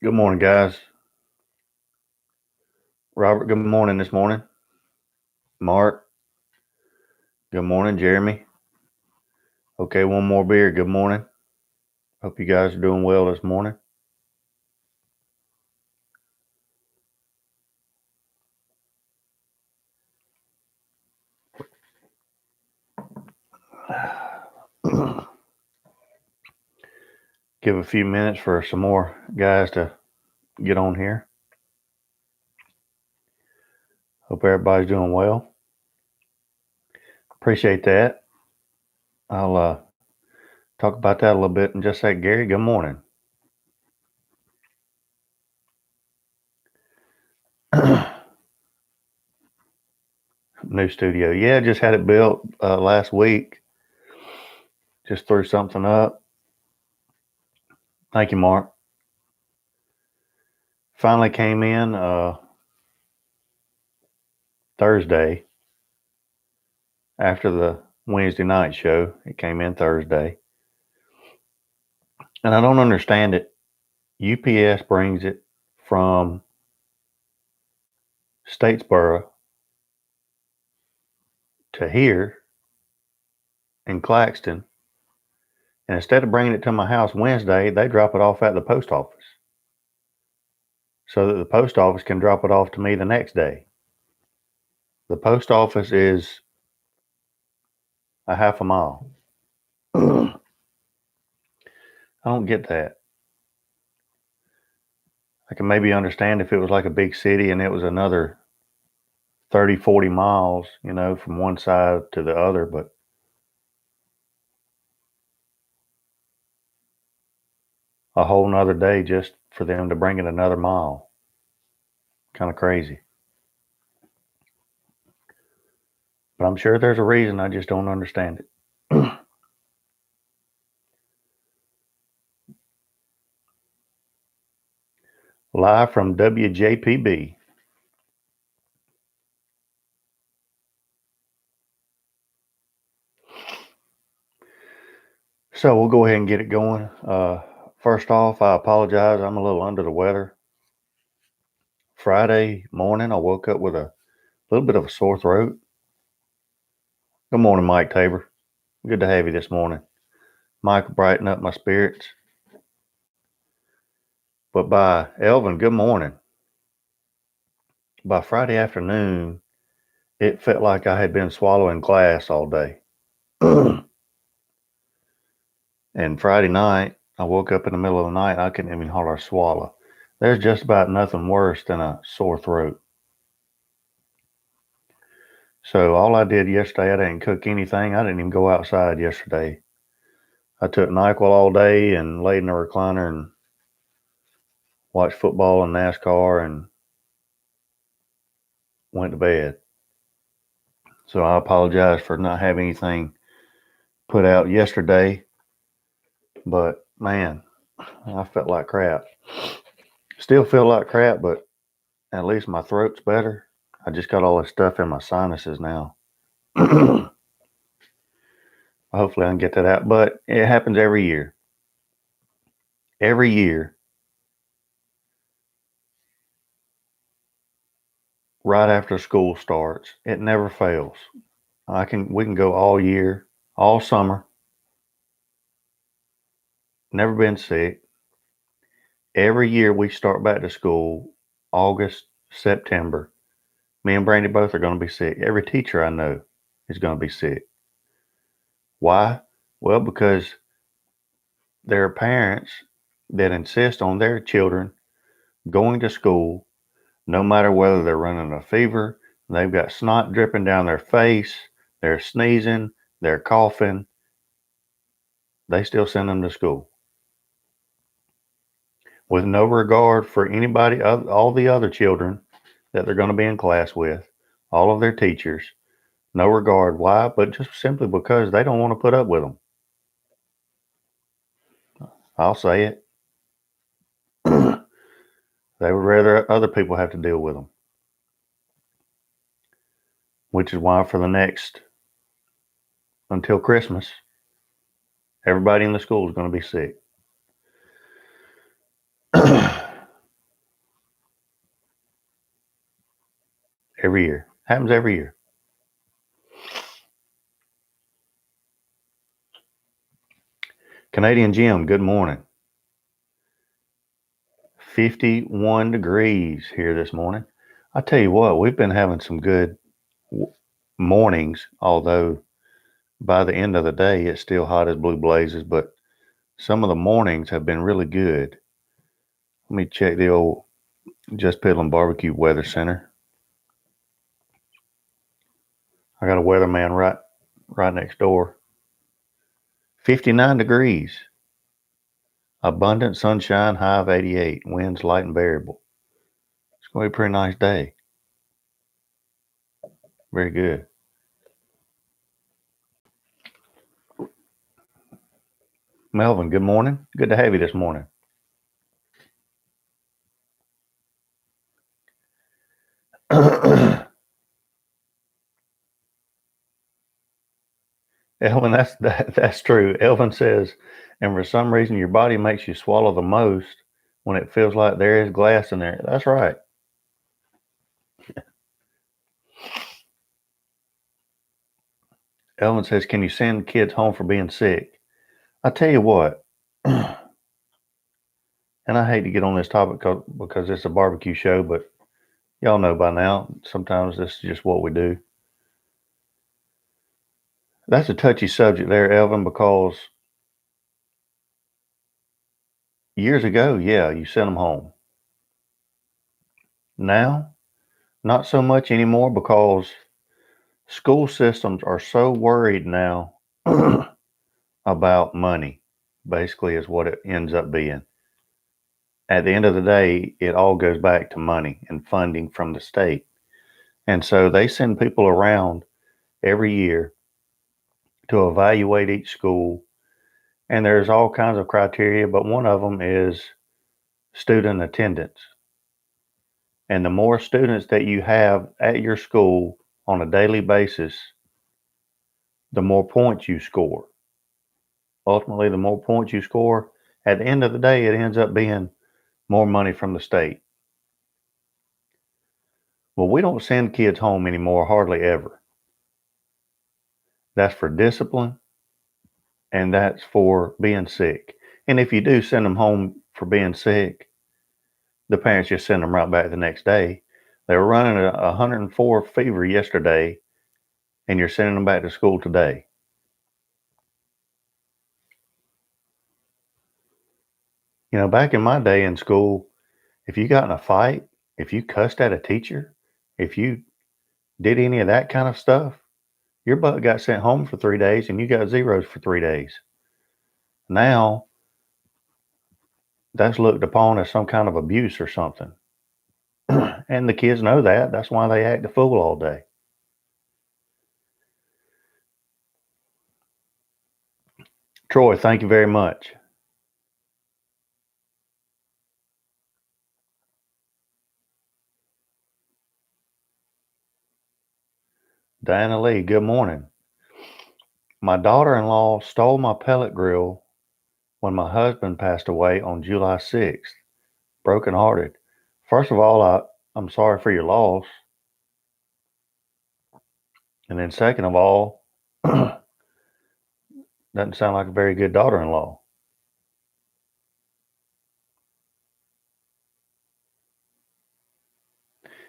Good morning, guys. Robert, good morning this morning. Mark, good morning. Jeremy. Okay, one more beer. Good morning. Hope you guys are doing well this morning. Give a few minutes for some more guys to get on here. Hope everybody's doing well. Appreciate that. I'll talk about that a little bit in just a sec. Gary, good morning. New studio. Yeah, just had it built last week. Just threw something up. Thank you, Mark. Finally came in Thursday after the Wednesday night show. It came in Thursday. And I don't understand it. UPS brings it from Statesboro to here in Claxton. And instead of bringing it to my house Wednesday, they drop it off at the post office so that the post office can drop it off to me the next day. The post office is a half a mile. I don't get that. I can maybe understand if it was like a big city and it was another 30, 40 miles, from one side to the other, but a whole nother day just for them to bring it another mile. Kind of crazy. But I'm sure there's a reason. I just don't understand it. Live from WJPB. So we'll go ahead and get it going. First off, I apologize. I'm a little under the weather. Friday morning, I woke up with a little bit of a sore throat. Good morning, Mike Tabor. Good to have you this morning. Mike will brighten up my spirits. But by Elvin, good morning. By Friday afternoon, it felt like I had been swallowing glass all day. And Friday night, I woke up in the middle of the night. I couldn't even hardly swallow. There's just about nothing worse than a sore throat. So all I did yesterday, I didn't cook anything. I didn't even go outside yesterday. I took NyQuil all day and laid in the recliner and watched football and NASCAR and went to bed. So I apologize for not having anything put out yesterday. But man, I felt like crap. Still feel like crap, but at least my throat's better. I just got all this stuff in my sinuses now. Hopefully I can get that out. But it happens every year. Every year, right after school starts, it never fails. We can go all year, all summer. Never been sick. Every year we start back to school, August, September. Me and Brandy both are going to be sick. Every teacher I know is going to be sick. Why? Well, because there are parents that insist on their children going to school no matter whether they're running a fever, they've got snot dripping down their face, they're sneezing, they're coughing. They still send them to school with no regard for anybody, all the other children that they're going to be in class with, all of their teachers. No regard. Why? But just simply because they don't want to put up with them. I'll say it. They would rather other people have to deal with them. Which is why for the next, until Christmas, everybody in the school is going to be sick. every year. Happens every year. Canadian Jim, good morning. 51 degrees here this morning. I tell you what, we've been having some good mornings, although by the end of the day, it's still hot as blue blazes, but some of the mornings have been really good. Let me check the old Jus Piddlin Barbecue Weather Center. I got a weatherman right next door. 59 degrees. Abundant sunshine, high of 88. Winds light and variable. It's going to be a pretty nice day. Very good. Melvin, good morning. Good to have you this morning. Elvin, that's true. Elvin says, and for some reason your body makes you swallow the most when it feels like there is glass in there. That's right. Elvin says, can you send kids home for being sick? I tell you what, and I hate to get on this topic because it's a barbecue show, but y'all know by now, sometimes this is just what we do. That's a touchy subject there, Elvin, because years ago, yeah, you sent them home. Now, not so much anymore because school systems are so worried now about money, basically, is what it ends up being. At the end of the day, it all goes back to money and funding from the state. And so they send people around every year to evaluate each school. And there's all kinds of criteria, but one of them is student attendance. And the more students that you have at your school on a daily basis, the more points you score. Ultimately, the more points you score, at the end of the day, it ends up being more money from the state. Well, we don't send kids home anymore, hardly ever. That's for discipline, and that's for being sick. And if you do send them home for being sick, the parents just send them right back the next day. They were running a 104 fever yesterday, and you're sending them back to school today. You know, back in my day in school, if you got in a fight, if you cussed at a teacher, if you did any of that kind of stuff, your butt got sent home for 3 days and you got zeros for 3 days. Now, that's looked upon as some kind of abuse or something. And the kids know that. That's why they act a fool all day. Troy, thank you very much. Diana Lee, good morning. My daughter-in-law stole my pellet grill when my husband passed away on July 6th. Brokenhearted. First of all, I'm sorry for your loss. And then second of all, doesn't sound like a very good daughter-in-law.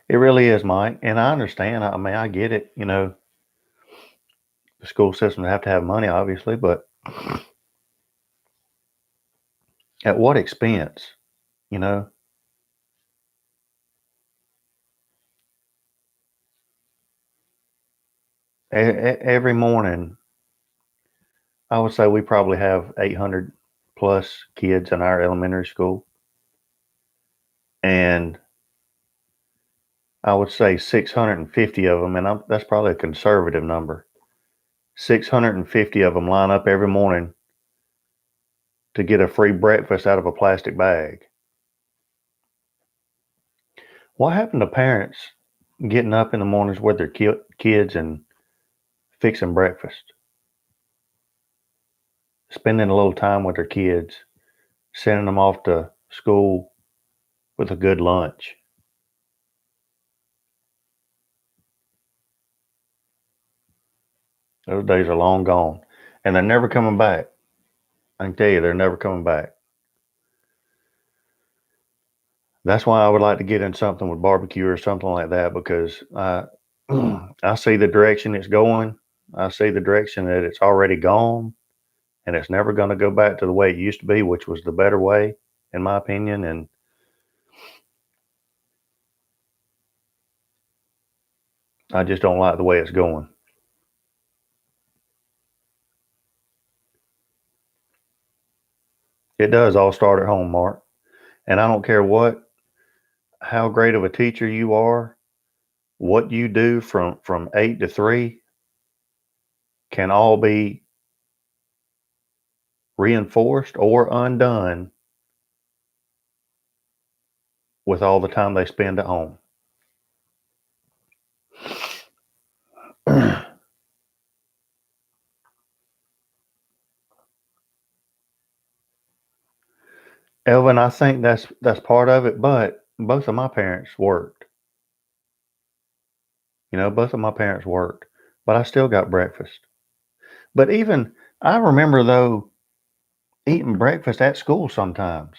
It really is, Mike. And I understand. I mean, I get it. You know, the school systems have to have money, obviously, but at what expense? You know, every morning, I would say we probably have 800 plus kids in our elementary school. And I would say 650 of them, and that's probably a conservative number. 650 of them line up every morning to get a free breakfast out of a plastic bag. What happened to parents getting up in the mornings with their kids and fixing breakfast, spending a little time with their kids, sending them off to school with a good lunch? Those days are long gone, and they're never coming back. I can tell you, they're never coming back. That's why I would like to get in something with barbecue or something like that, because I see the direction it's going. I see the direction that it's already gone, and it's never going to go back to the way it used to be, which was the better way, in my opinion. And I just don't like the way it's going. It does all start at home, Mark. And I don't care how great of a teacher you are, what you do from 8 to 3 can all be reinforced or undone with all the time they spend at home. Elvin, I think that's part of it, but both of my parents worked. Both of my parents worked, but I still got breakfast. But even I remember though eating breakfast at school sometimes.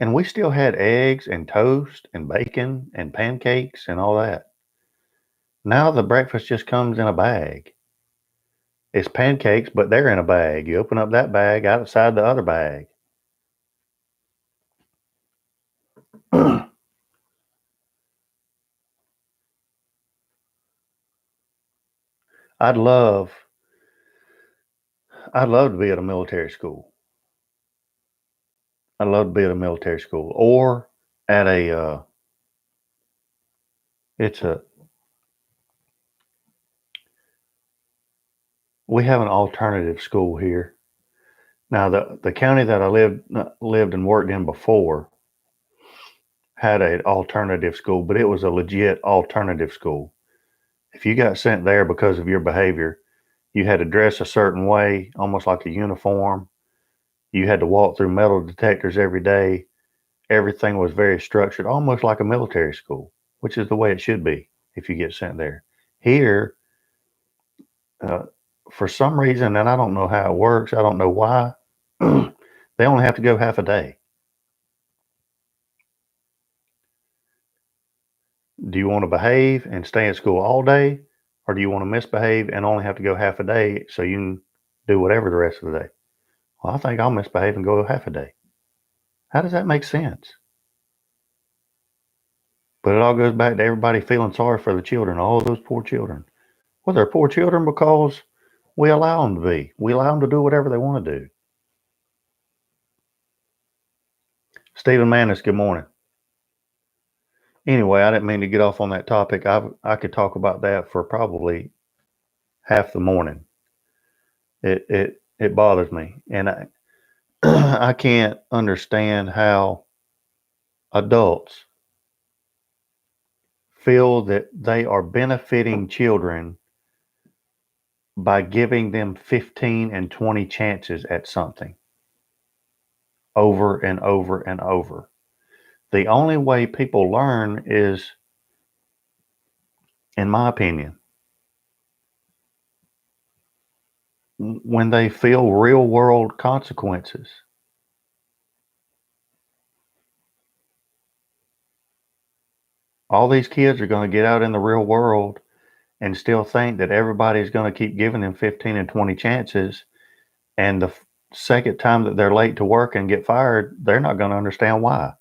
And we still had eggs and toast and bacon and pancakes and all that. Now the breakfast just comes in a bag. It's pancakes, but they're in a bag. You open up that bag outside the other bag. I'd love I'd love to be at a military school. I'd love to be at a military school or at it's a we have an alternative school here. Now the county that I lived and worked in before had an alternative school, but it was a legit alternative school. If you got sent there because of your behavior, you had to dress a certain way, almost like a uniform. You had to walk through metal detectors every day. Everything was very structured, almost like a military school, which is the way it should be if you get sent there. Here, uh, for some reason, and I don't know how it works, I don't know why, they only have to go half a day. Do you want to behave and stay at school all day, or do you want to misbehave and only have to go half a day so you can do whatever the rest of the day? Well, I think I'll misbehave and go half a day. How does that make sense? But it all goes back to everybody feeling sorry for the children, all those poor children. Well, they're poor children because we allow them to be. We allow them to do whatever they want to do. Stephen Manis, good morning. Anyway, I didn't mean to get off on that topic. I could talk about that for probably half the morning. It bothers me, and I can't understand how adults feel that they are benefiting children by giving them 15 and 20 chances at something over and over and over. The only way people learn is, in my opinion, when they feel real world consequences. All these kids are going to get out in the real world and still think that everybody's going to keep giving them 15 and 20 chances. And the second time that they're late to work and get fired, they're not going to understand why.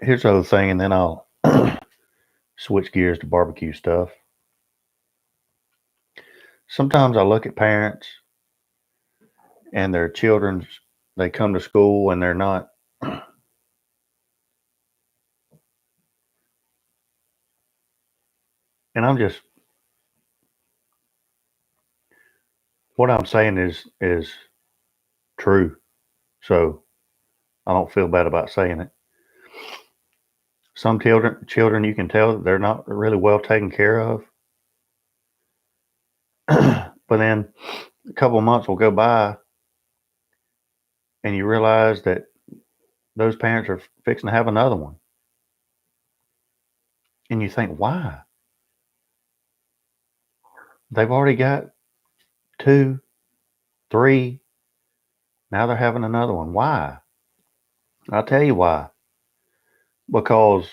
Here's the other thing, and then I'll switch gears to barbecue stuff. Sometimes I look at parents and their children, they come to school and they're not, and I'm just, what I'm saying is true. So I don't feel bad about saying it. Some children you can tell that they're not really well taken care of. But then a couple of months will go by and you realize that those parents are fixing to have another one. And you think, why? They've already got 2, 3. Now they're having another one. Why? I'll tell you why. Because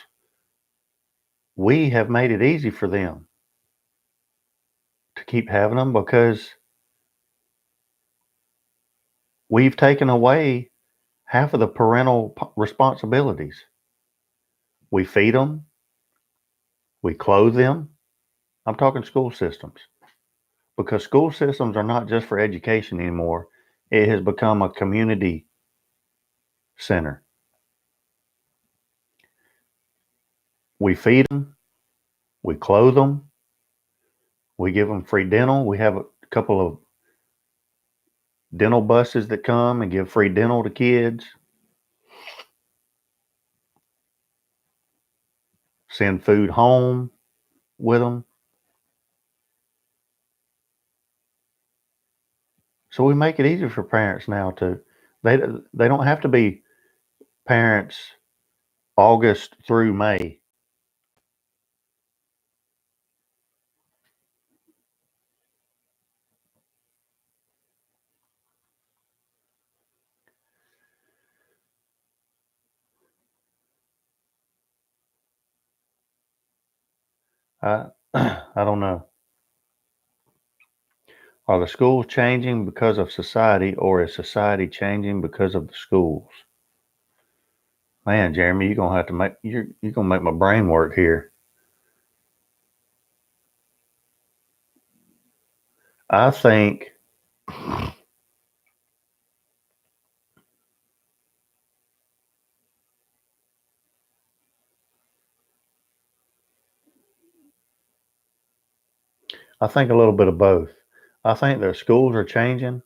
we have made it easy for them to keep having them, because we've taken away half of the parental responsibilities. We feed them. We clothe them. I'm talking school systems. Because school systems are not just for education anymore. It has become a community center. We feed them. We clothe them. We give them free dental. We have a couple of dental buses that come and give free dental to kids. Send food home with them. So we make it easier for parents now to, they don't have to be parents August through May. I I don't know. Are the schools changing because of society, or is society changing because of the schools? Man, Jeremy, you're gonna have to make you're gonna make my brain work here. I think a little bit of both. I think the schools are changing.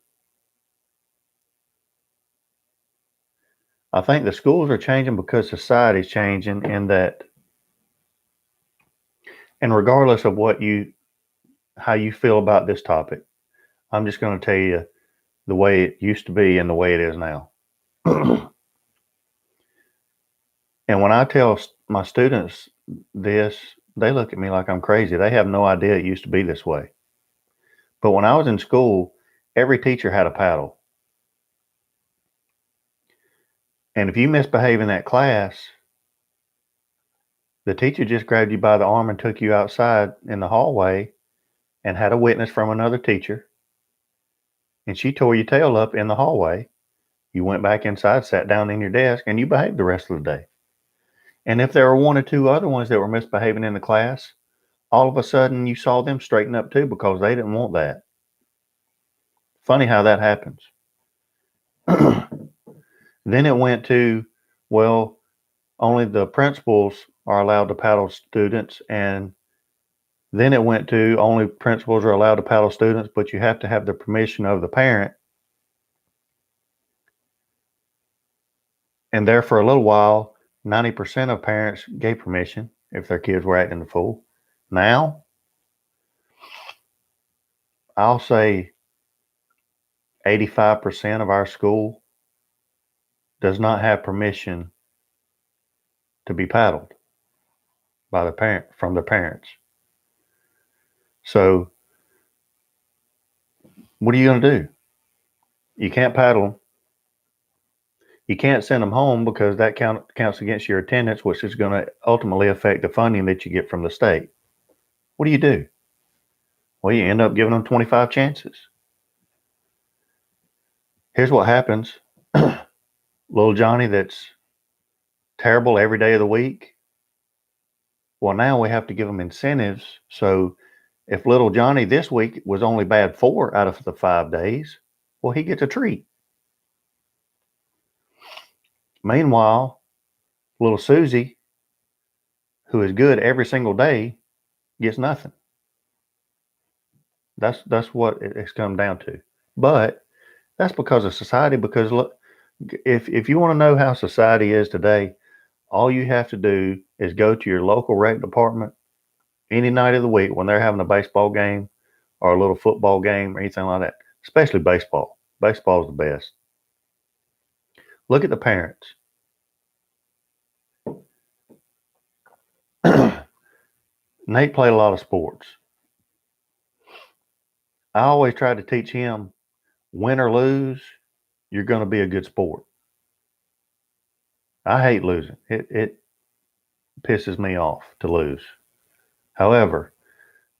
I think the schools are changing because society's changing, in that, and regardless of how you feel about this topic, I'm just going to tell you the way it used to be and the way it is now. And when I tell my students this, they look at me like I'm crazy. They have no idea it used to be this way. But when I was in school, every teacher had a paddle. And if you misbehave in that class, the teacher just grabbed you by the arm and took you outside in the hallway and had a witness from another teacher. And she tore your tail up in the hallway. You went back inside, sat down in your desk, and you behaved the rest of the day. And if there were 1 or 2 other ones that were misbehaving in the class, all of a sudden you saw them straighten up too, because they didn't want that. Funny how that happens. Then it went to, well, only the principals are allowed to paddle students. And then it went to, only principals are allowed to paddle students, but you have to have the permission of the parent. And there for a little while, 90% of parents gave permission if their kids were acting the fool. Now, I'll say 85% of our school does not have permission to be paddled by from the parents. So what are you going to do? You can't paddle them. You can't send them home, because that counts against your attendance, which is going to ultimately affect the funding that you get from the state. What do? Well, you end up giving them 25 chances. Here's what happens. Little Johnny that's terrible every day of the week. Well, now we have to give them incentives. So if little Johnny this week was only bad 4 out of the 5 days, well, he gets a treat. Meanwhile, little Susie, who is good every single day, gets nothing. That's what it's come down to. But that's because of society. Because look, if you want to know how society is today, all you have to do is go to your local rec department any night of the week when they're having a baseball game or a little football game or anything like that, especially baseball. Baseball is the best. Look at the parents. Nate played a lot of sports. I always try to teach him, win or lose, you're going to be a good sport. I hate losing. It pisses me off to lose. However,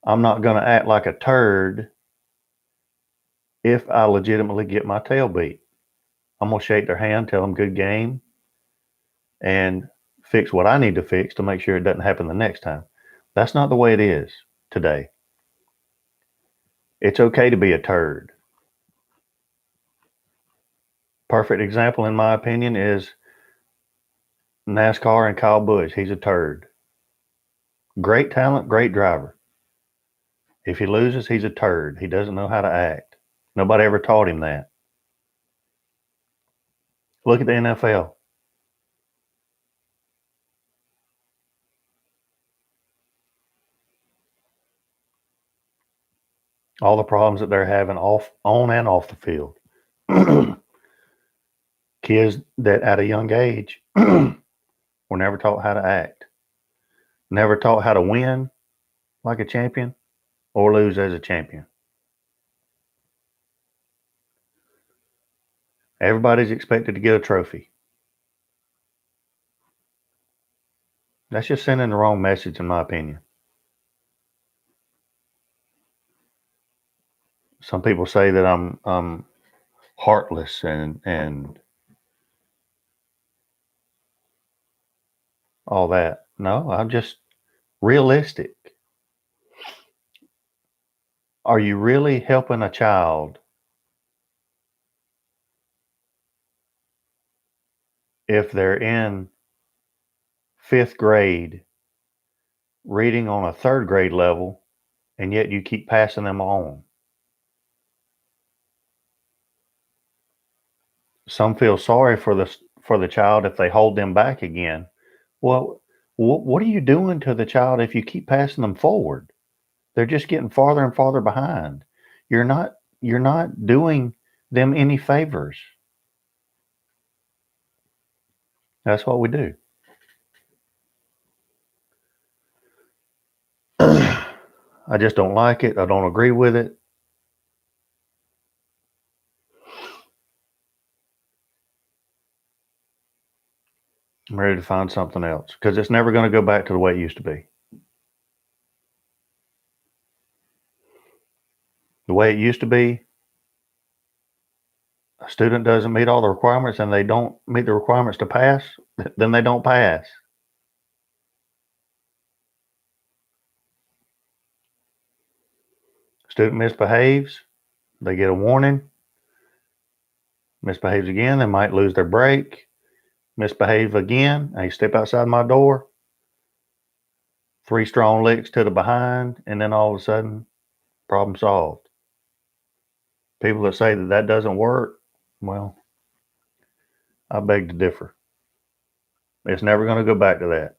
I'm not going to act like a turd if I legitimately get my tail beat. I'm going to shake their hand, tell them good game, and fix what I need to fix to make sure it doesn't happen the next time. That's not the way it is today. It's okay to be a turd. Perfect example, in my opinion, is NASCAR and Kyle Busch. He's a turd. Great talent, great driver. If he loses, he's a turd. He doesn't know how to act. Nobody ever taught him that. Look at the NFL. All the problems that they're having on and off the field. Kids that at a young age were never taught how to act, never taught how to win like a champion or lose as a champion. Everybody's expected to get a trophy. That's just sending the wrong message, in my opinion. Some people say that I'm heartless and all that. No, I'm just realistic. Are you really helping a child if they're in 5th grade reading on a 3rd grade level and yet you keep passing them on? Some feel sorry for the child if they hold them back again. Well, what are you doing to the child if you keep passing them forward? They're just getting farther and farther behind. You're not doing them any favors. That's what we do. I just don't like it. I don't agree with it. I'm ready to find something else because it's never going to go back to the way it used to be. The way it used to be, a student doesn't meet all the requirements and they don't meet the requirements to pass, then they don't pass. Student misbehaves, they get a warning. Misbehaves again, they might lose their break. Misbehave again, they step outside my door. 3 strong licks to the behind, and then all of a sudden, problem solved. People that say that doesn't work, well, I beg to differ. It's never going to go back to that.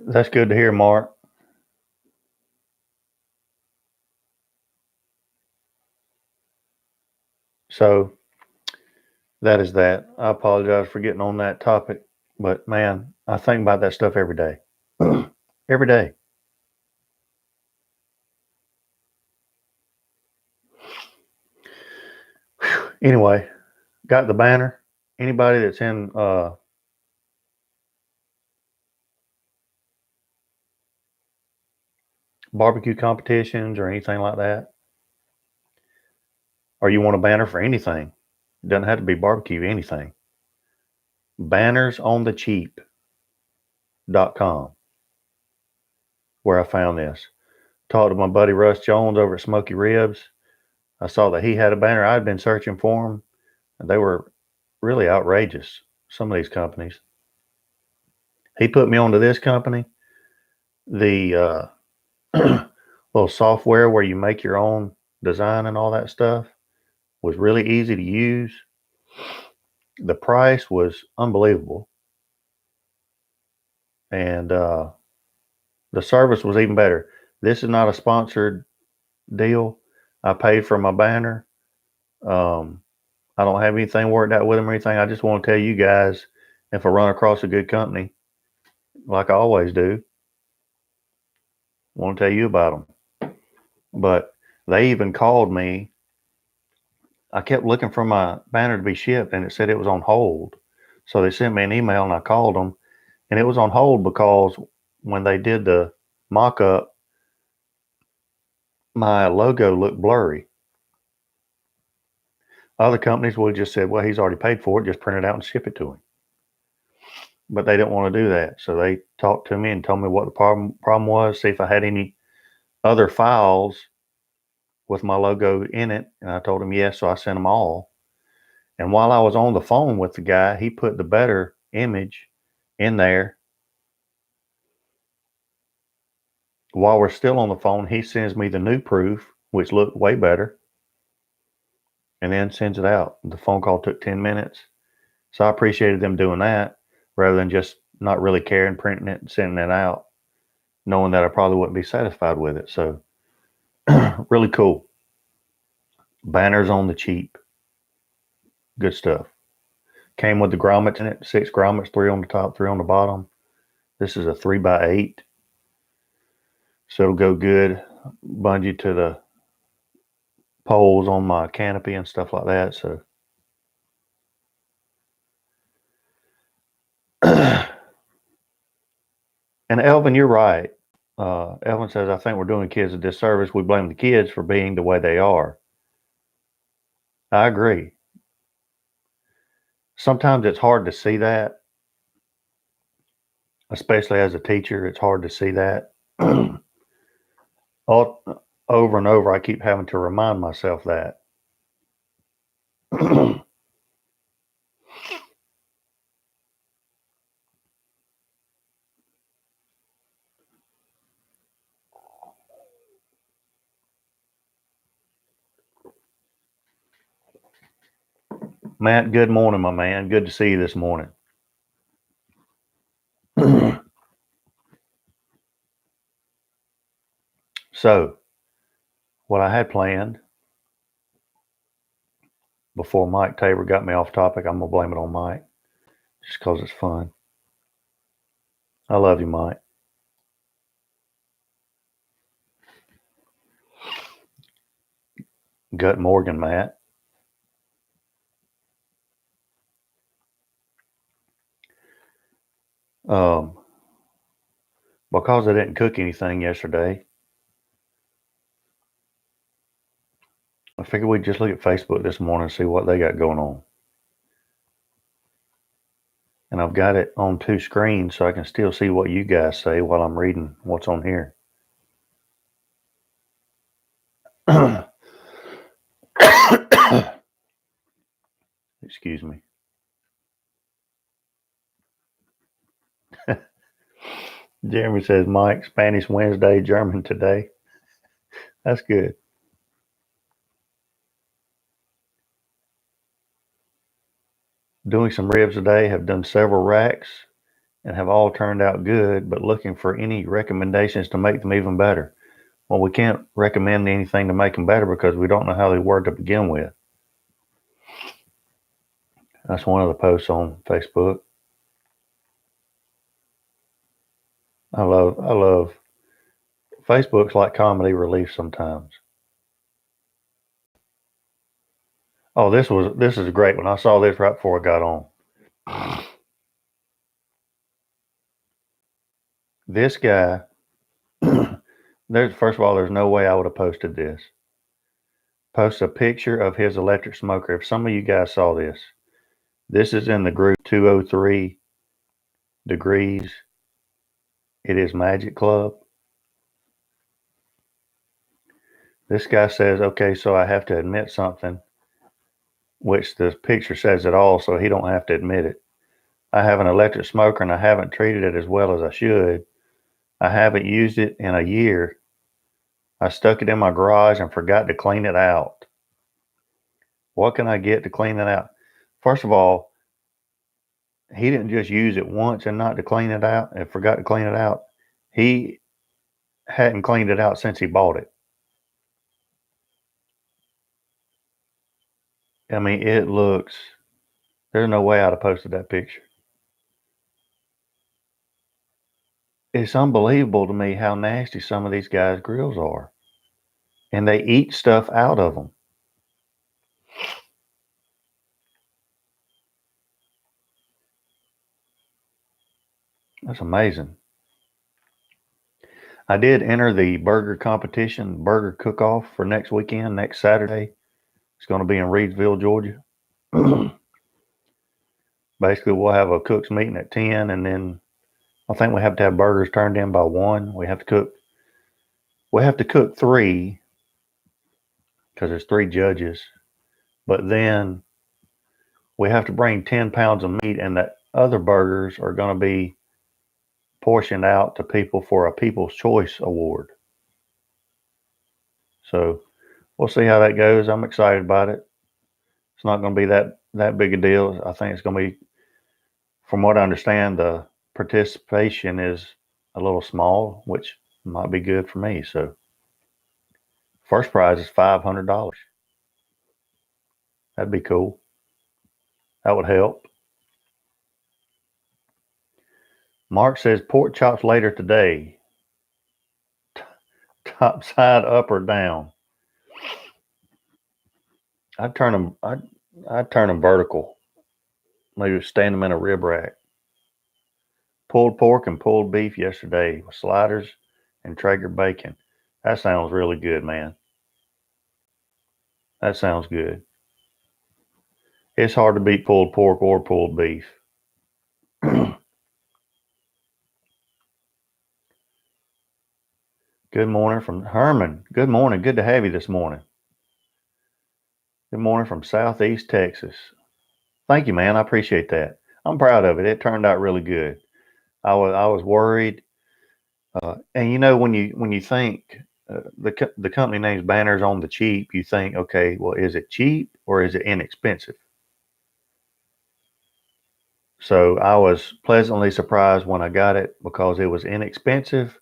That's good to hear, Mark. So that is that. I apologize for getting on that topic, but man, I think about that stuff every day. Every day. Anyway, got the banner. Anybody that's in barbecue competitions or anything like that, or you want a banner for anything, it doesn't have to be barbecue, anything. Bannersonthecheap.com, where I found this. Talked to my buddy Russ Jones over at Smoky Ribs. I saw that he had a banner. I'd been searching for them, and they were really outrageous, some of these companies. He put me onto this company. The little software where you make your own design and all that stuff was really easy to use. The price was unbelievable. And the service was even better. This is not a sponsored deal. I paid for my banner. I don't have anything worked out with them or anything. I just want to tell you guys, if I run across a good company, like I always do, I want to tell you about them. But they even called me. I kept looking for my banner to be shipped, and it said it was on hold. So they sent me an email, and I called them, and it was on hold because when they did the mock-up, my logo looked blurry. Other companies would have just said, well, he's already paid for it, just print it out and ship it to him. But they didn't want to do that. So they talked to me and told me what the problem was, see if I had any other files with my logo in it. And I told him yes, so I sent them all. And while I was on the phone with the guy, he put the better image in there. While we're still on the phone, he sends me the new proof, which looked way better, and then sends it out. The phone call took 10 minutes. So I appreciated them doing that rather than just not really caring, printing it and sending it out, knowing that I probably wouldn't be satisfied with it. So really cool. Banners on the cheap. Good stuff. Came with the grommets in it, 6 grommets, 3 on the top, 3 on the bottom. This is a 3x8. So it'll go good. Bungee to the poles on my canopy and stuff like that. So and Elvin, you're right. Elvin says, I think we're doing kids a disservice. We blame the kids for being the way they are. I agree. Sometimes it's hard to see that, especially as a teacher. It's hard to see that. Over and over, I keep having to remind myself that. Matt, good morning, my man. Good to see you this morning. So, what I had planned before Mike Tabor got me off topic, I'm going to blame it on Mike just because it's fun. I love you, Mike. Gut Morgan, Matt. Because I didn't cook anything yesterday, I figured we'd just look at Facebook this morning and see what they got going on. And I've got it on 2 screens so I can still see what you guys say while I'm reading what's on here. Excuse me. Jeremy says, Mike, Spanish Wednesday, German today. That's good. Doing some ribs today, have done several racks and have all turned out good, but looking for any recommendations to make them even better. Well, we can't recommend anything to make them better because we don't know how they were to begin with. That's one of the posts on Facebook. I love Facebook's like comedy relief sometimes. Oh, this is a great one. I saw this right before I got on. This guy, first of all, there's no way I would have posted this. Post a picture of his electric smoker. If some of you guys saw this, this is in the group 203 degrees. It is Magic Club. This guy says, okay, so I have to admit something, which the picture says it all, so he don't have to admit it. I have an electric smoker and I haven't treated it as well as I should. I haven't used it in a year. I stuck it in my garage and forgot to clean it out. What can I get to clean it out? First of all, he didn't just use it once and not to clean it out and forgot to clean it out. He hadn't cleaned it out since he bought it. I mean, it looks, there's no way I'd have posted that picture. It's unbelievable to me how nasty some of these guys' grills are. And they eat stuff out of them. That's amazing. I did enter the burger competition, burger cook-off for next weekend, next Saturday. It's going to be in Reedsville, Georgia. Basically, we'll have a cook's meeting at 10, and then I think we have to have burgers turned in by 1. We have to cook 3 because there's 3 judges. But then we have to bring 10 pounds of meat, and the other burgers are going to be portioned out to people for a People's Choice Award. So we'll see how that goes. I'm excited about it. It's not going to be that big a deal. I think it's going to be, from what I understand, the participation is a little small, which might be good for me. So first prize is $500. That'd be cool. That would help. Mark says pork chops later today. Top side up or down? I'd turn them. I'd turn them vertical. Maybe stand them in a rib rack. Pulled pork and pulled beef yesterday with sliders and Traeger bacon. That sounds really good, man. That sounds good. It's hard to beat pulled pork or pulled beef. Good morning from Herman. Good morning. Good to have you this morning. Good morning from Southeast Texas. Thank you, man. I appreciate that. I'm proud of it. It turned out really good. I was worried, and you know when you think the company names Banners on the cheap, you think, okay, well, is it cheap or is it inexpensive? So I was pleasantly surprised when I got it because it was inexpensive,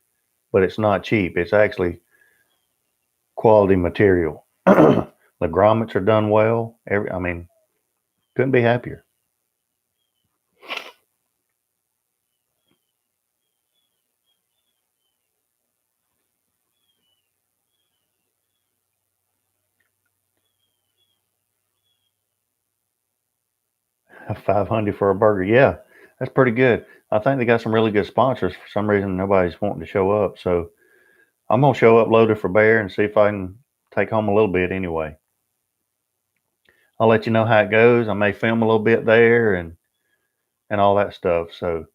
but it's not cheap. It's actually quality material. The grommets are done well. I mean, couldn't be happier. $500 for a burger. Yeah, that's pretty good. I think they got some really good sponsors. For some reason, nobody's wanting to show up. So I'm going to show up loaded for bear and see if I can take home a little bit anyway. I'll let you know how it goes. I may film a little bit there and all that stuff. So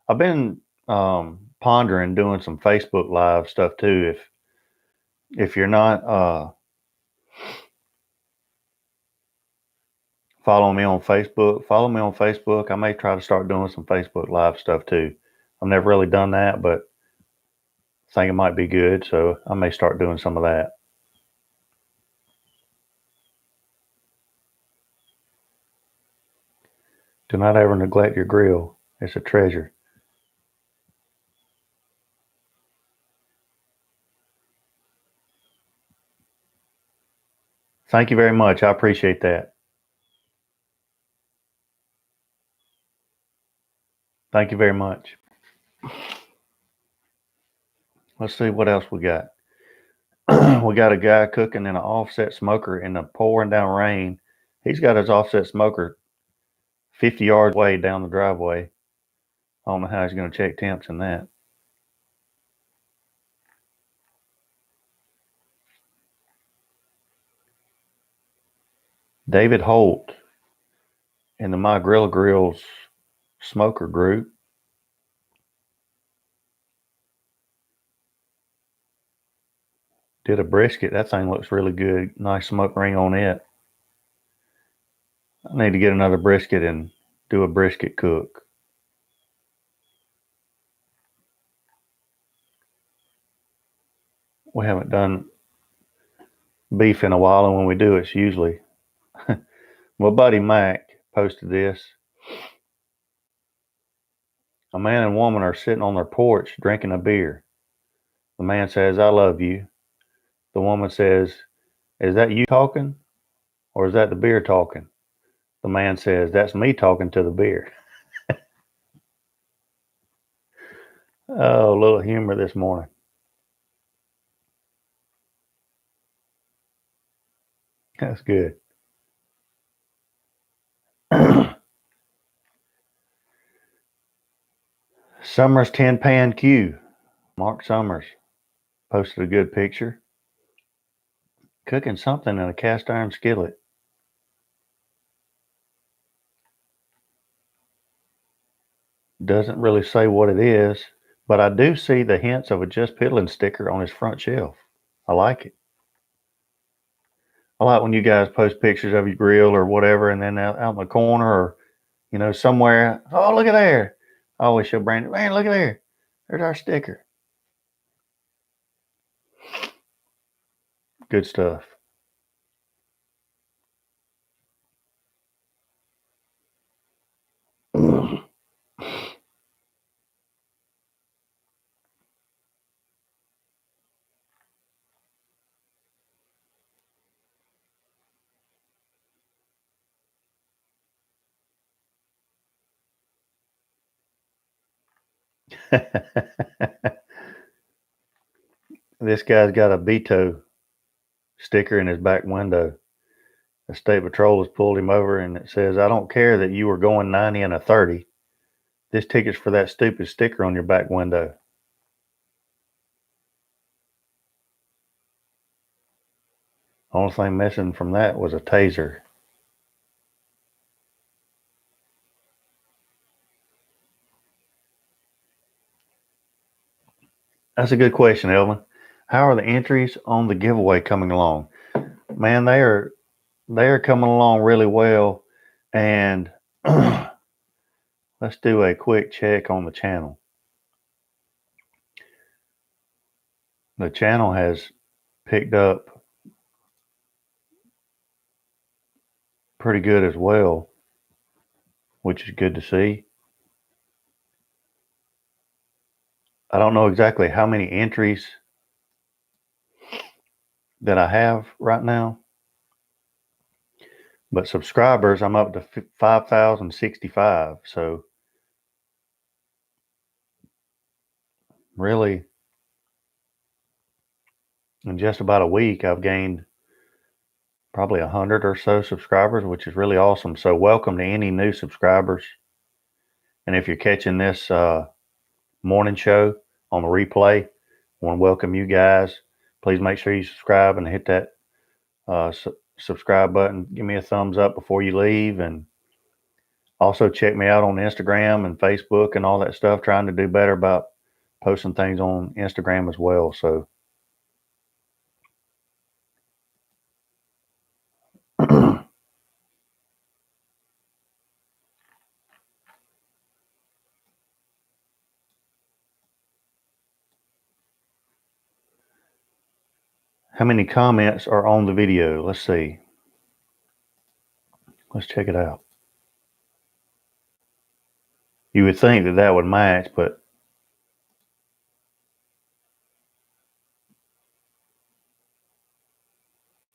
I've been pondering doing some Facebook Live stuff too. If you're not following me on Facebook, follow me on Facebook. I may try to start doing some Facebook Live stuff too. I've never really done that, but I think it might be good. So I may start doing some of that. Do not ever neglect your grill. It's a treasure. Thank you very much. I appreciate that. Thank you very much. Let's see what else we got. We got a guy cooking in an offset smoker in the pouring down rain. He's got his offset smoker 50 yards away down the driveway. I don't know how he's going to check temps in that. David Holt in the My Grilla Grills smoker group. Did a brisket. That thing looks really good. Nice smoke ring on it. I need to get another brisket and do a brisket cook. We haven't done beef in a while, and when we do, it's usually my buddy Mac posted this. A man and woman are sitting on their porch drinking a beer. The man says, "I love you." The woman says, "Is that you talking, or is that the beer talking?" The man says, "That's me talking to the beer." Oh, a little humor this morning. That's good. Summers Tin Pan Q. Mark Summers posted a good picture. Cooking something in a cast iron skillet. Doesn't really say what it is, but I do see the hints of a Jus Piddlin sticker on his front shelf. I like it. I like when you guys post pictures of your grill or whatever, and then out in the corner or somewhere. Oh, look at there! I always show Brandon, man, look at there. There's our sticker. Good stuff. This guy's got a Beto sticker in his back window. The state patrol has pulled him over, and it says, "I don't care that you were going 90 and a 30. This ticket's for that stupid sticker on your back window." Only thing missing from that was a taser. That's a good question, Elvin. How are the entries on the giveaway coming along? Man, they are coming along really well. And let's do a quick check on the channel. The channel has picked up pretty good as well, which is good to see. I don't know exactly how many entries that I have right now, but subscribers, I'm up to 5,065. So really, in just about a week, I've gained probably 100 or so subscribers, which is really awesome. So welcome to any new subscribers. And if you're catching this morning show on the replay, I want to welcome you guys. Please make sure you subscribe and hit that subscribe button. Give me a thumbs up before you leave, and also check me out on Instagram and Facebook and all that stuff. Trying to do better about posting things on Instagram as well. So how many comments are on the video? Let's see. Let's check it out. You would think that would match, but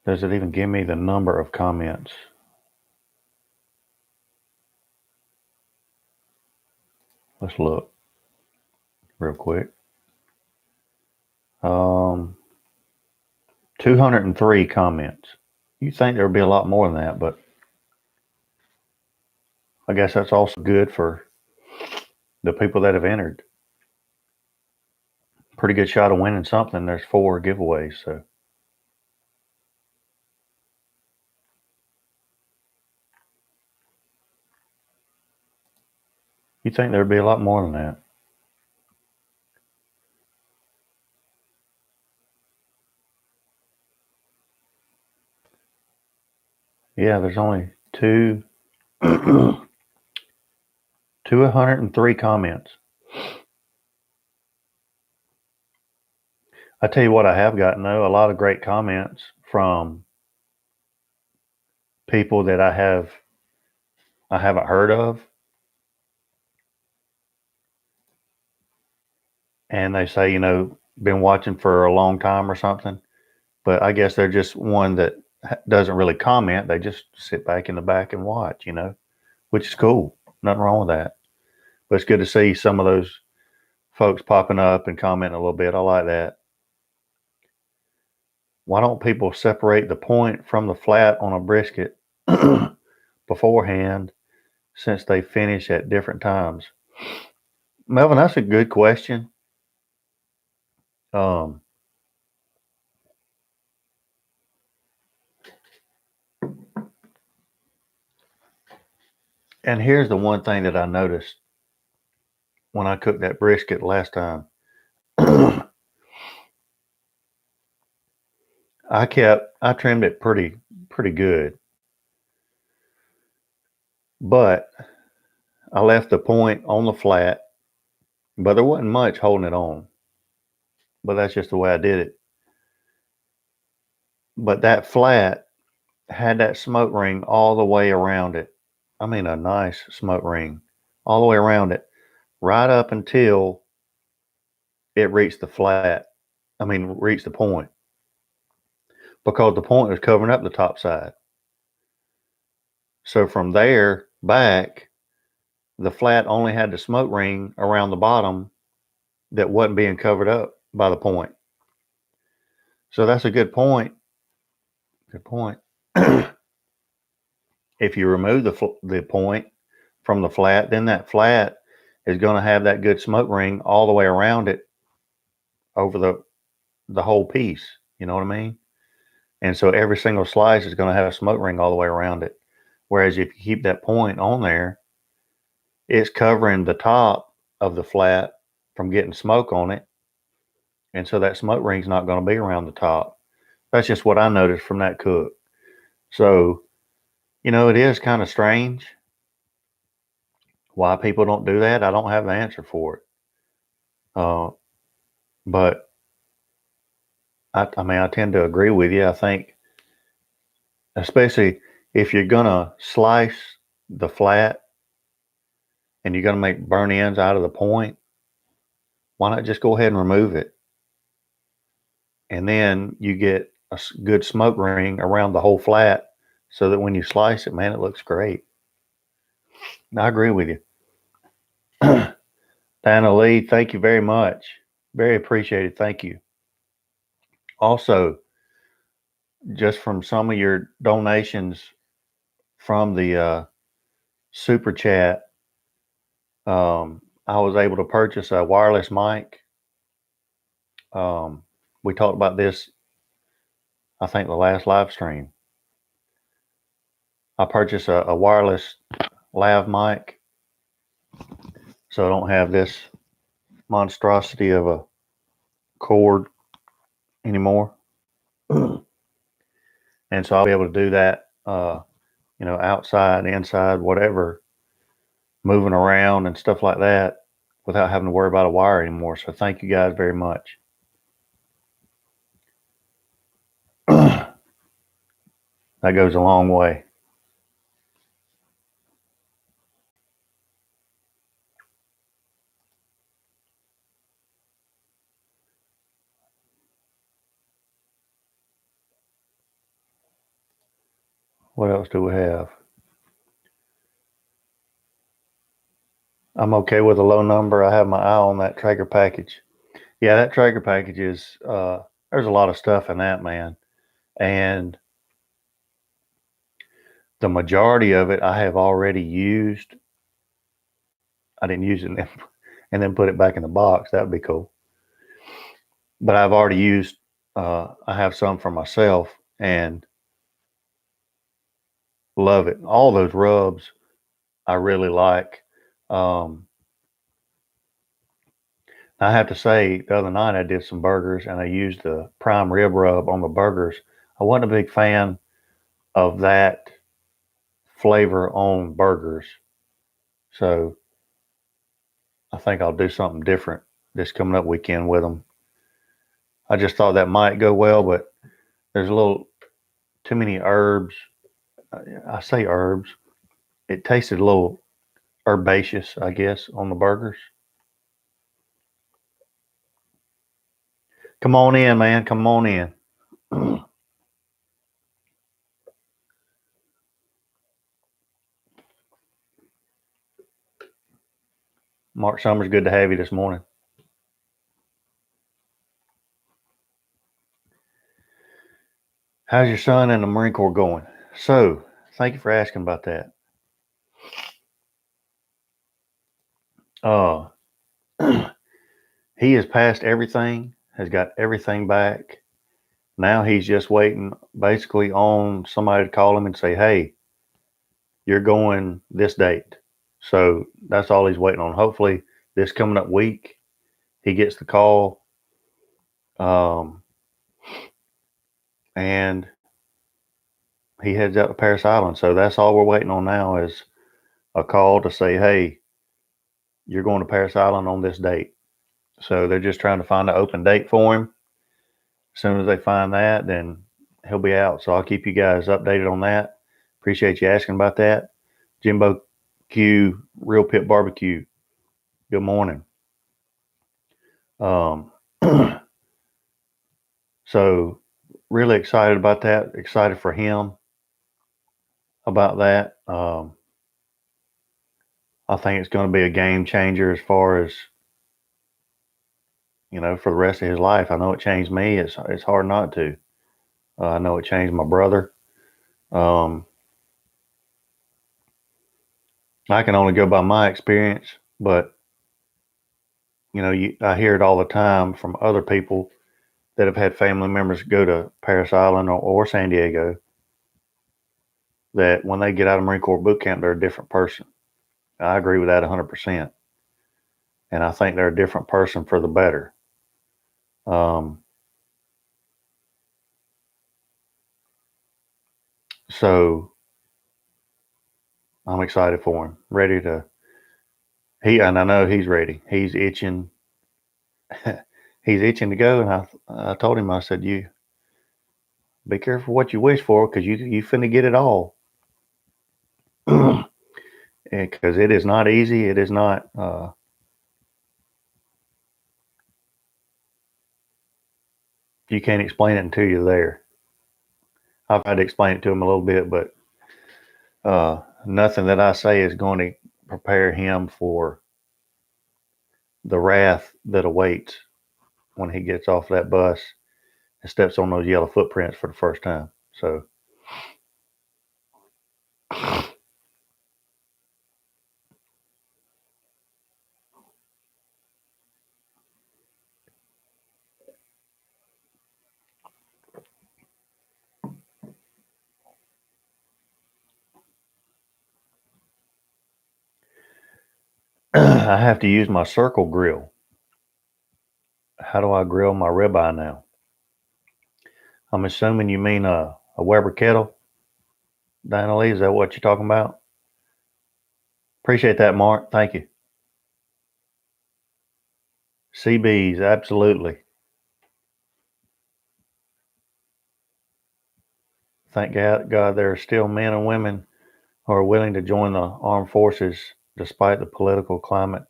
does it even give me the number of comments? Let's look real quick. 203 comments. You think there would be a lot more than that, but I guess that's also good for the people that have entered. Pretty good shot of winning something. There's 4 giveaways, so you think there'd be a lot more than that. Yeah, there's only 203 comments. I tell you what, I have gotten though, a lot of great comments from people that I haven't heard of, and they say, been watching for a long time or something. But I guess they're just one that doesn't really comment. They just sit back in the back and watch, which is cool. Nothing wrong with that. But it's good to see some of those folks popping up and commenting a little bit. I like that. Why don't people separate the point from the flat on a brisket beforehand, since they finish at different times? Melvin, that's a good question. Um, and here's the one thing that I noticed when I cooked that brisket last time. I trimmed it pretty good, but I left the point on the flat, but there wasn't much holding it on. But that's just the way I did it. But that flat had that smoke ring all the way around it. I mean, a nice smoke ring all the way around it, right up until it reached the flat. Reached the point, because the point was covering up the top side. So from there back, the flat only had the smoke ring around the bottom that wasn't being covered up by the point. So that's a good point. Good point. If you remove the point from the flat, then that flat is going to have that good smoke ring all the way around it over the whole piece. You know what I mean? And so every single slice is going to have a smoke ring all the way around it. Whereas if you keep that point on there, it's covering the top of the flat from getting smoke on it. And so that smoke ring's not going to be around the top. That's just what I noticed from that cook. So, it is kind of strange why people don't do that. I don't have the answer for it. But I tend to agree with you. I think, especially if you're going to slice the flat and you're going to make burn ends out of the point, why not just go ahead and remove it? And then you get a good smoke ring around the whole flat, so that when you slice it, man, it looks great. I agree with you. Diana Lee, thank you very much. Very appreciated. Thank you. Also, just from some of your donations from the super chat, I was able to purchase a wireless mic. We talked about this, I think, the last live stream. I purchased a wireless lav mic, so I don't have this monstrosity of a cord anymore. And so I'll be able to do that, outside, inside, whatever, moving around and stuff like that, without having to worry about a wire anymore. So thank you guys very much. That goes a long way. What else do we have? I'm okay with a low number. I have my eye on that Traeger package. Yeah, that Traeger package is, there's a lot of stuff in that, man. And the majority of it I have already used. I didn't use it and then put it back in the box. That would be cool. But I've already used, I have some for myself and love it. All those rubs I really like. I have to say, the other night I did some burgers and I used the prime rib rub on the burgers. I wasn't a big fan of that flavor on burgers. So I think I'll do something different this coming up weekend with them. I just thought that might go well, but there's a little too many herbs. I say herbs. It tasted a little herbaceous, I guess, on the burgers. Come on in, man. Come on in. Mark Summers, good to have you this morning. How's your son and the Marine Corps going? So, thank you for asking about that. Uh, he has passed everything, has got everything back. Now he's just waiting basically on somebody to call him and say, hey, you're going this date. So that's all he's waiting on. Hopefully, this coming up week, he gets the call. And he heads out to Paris Island. So that's all we're waiting on now is a call to say, hey, you're going to Paris Island on this date. So they're just trying to find an open date for him. As soon as they find that, then he'll be out. So I'll keep you guys updated on that. Appreciate you asking about that. Jimbo Q, Real Pit Barbecue. Good morning. So really excited about that. Excited for him about that. I think it's going to be a game changer as far as, for the rest of his life. I know it changed me. It's hard not to. I know it changed my brother. I can only go by my experience, but I hear it all the time from other people that have had family members go to Paris Island or San Diego, that when they get out of Marine Corps boot camp, they're a different person. I agree with that 100%. And I think they're a different person for the better. So I'm excited for him. And I know he's ready. He's itching. He's itching to go. And I told him, I said, you be careful what you wish for, because you finna get it all. Because it is not easy. It is not. You can't explain it until you're there. I've had to explain it to him a little bit, but nothing that I say is going to prepare him for the wrath that awaits when he gets off that bus and steps on those yellow footprints for the first time. So I have to use my circle grill. How do I grill my ribeye now? I'm assuming you mean a Weber kettle, Diana Lee. Is that what you're talking about? Appreciate that, Mark. Thank you. CBs, absolutely. Thank God there are still men and women who are willing to join the armed forces despite the political climate.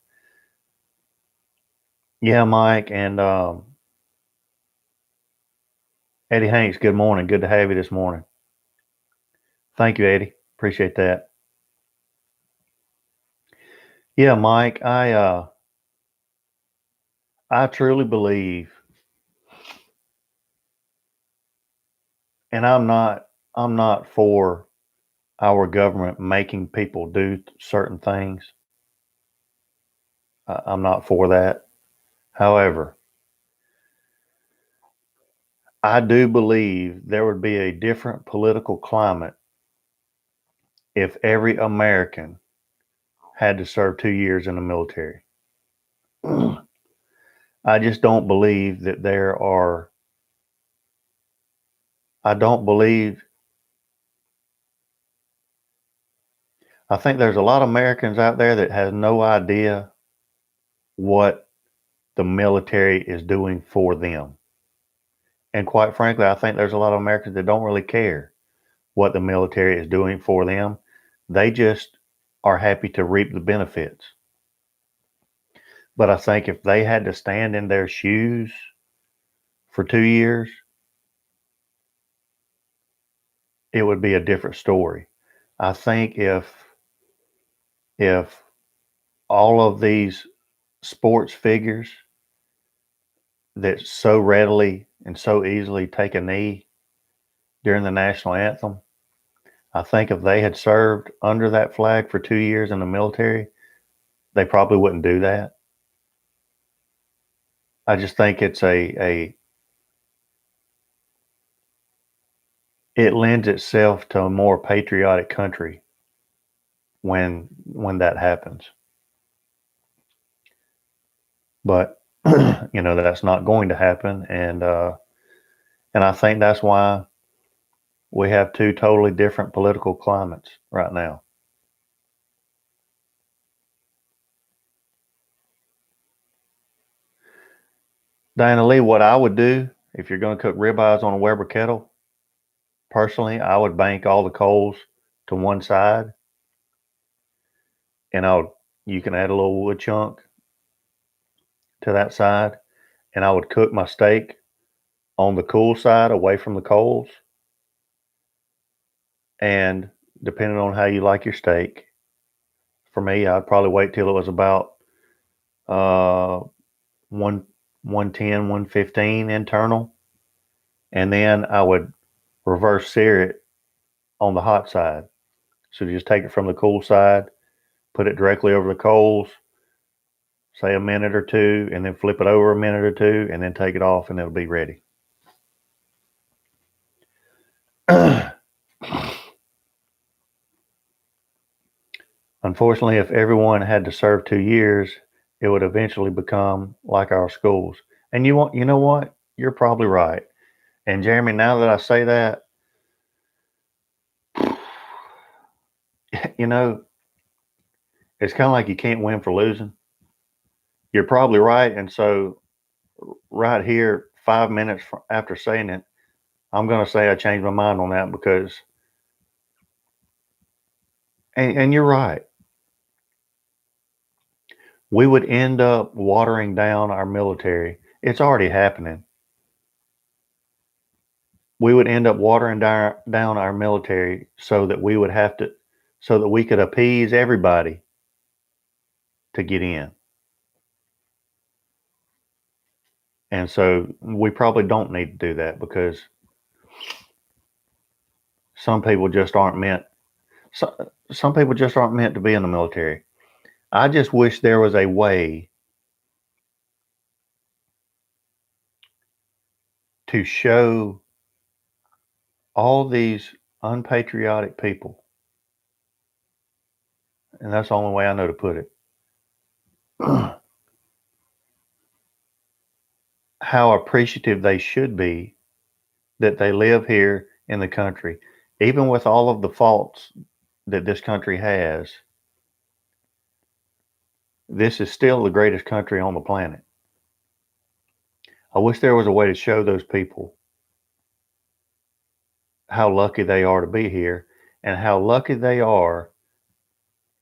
Yeah, Mike and Eddie Hanks, good morning. Good to have you this morning. Thank you, Eddie. Appreciate that. Yeah, Mike, I truly believe, and I'm not for our government making people do certain things. I'm not for that. However, I do believe there would be a different political climate if every American had to serve 2 years in the military. I just don't believe that I don't believe, I think there's a lot of Americans out there that has no idea what the military is doing for them. And quite frankly, I think there's a lot of Americans that don't really care what the military is doing for them. They just are happy to reap the benefits. But I think if they had to stand in their shoes for 2 years, it would be a different story. I think if all of these sports figures that so readily and so easily take a knee during the national anthem, I think if they had served under that flag for 2 years in the military, they probably wouldn't do that. I just think it's it lends itself to a more patriotic country when that happens. But that's not going to happen, and I think that's why we have two totally different political climates right now. Diana Lee, what I would do if you're going to cook ribeyes on a Weber kettle, personally, I would bank all the coals to one side, and you can add a little wood chunk to that side, and I would cook my steak on the cool side away from the coals. And depending on how you like your steak, for me, I'd probably wait till it was about uh, 110, 115 internal, and then I would reverse sear it on the hot side. So you just take it from the cool side, put it directly over the coals, say a minute or two, and then flip it over a minute or two, and then take it off, and it'll be ready. Unfortunately, if everyone had to serve 2 years, it would eventually become like our schools. And you know what? You're probably right. And Jeremy, now that I say that, you know, it's kind of like you can't win for losing. You're probably right. And so, right here, 5 minutes after saying it, I'm going to say I changed my mind on that because, and you're right, we would end up watering down our military. It's already happening. We would end up watering down our military so that so that we could appease everybody to get in. And so we probably don't need to do that because some people just aren't meant. Some people just aren't meant to be in the military. I just wish there was a way to show all these unpatriotic people, and that's the only way I know to put it, how appreciative they should be that they live here in the country. Even with all of the faults that this country has, this is still the greatest country on the planet. I wish there was a way to show those people how lucky they are to be here and how lucky they are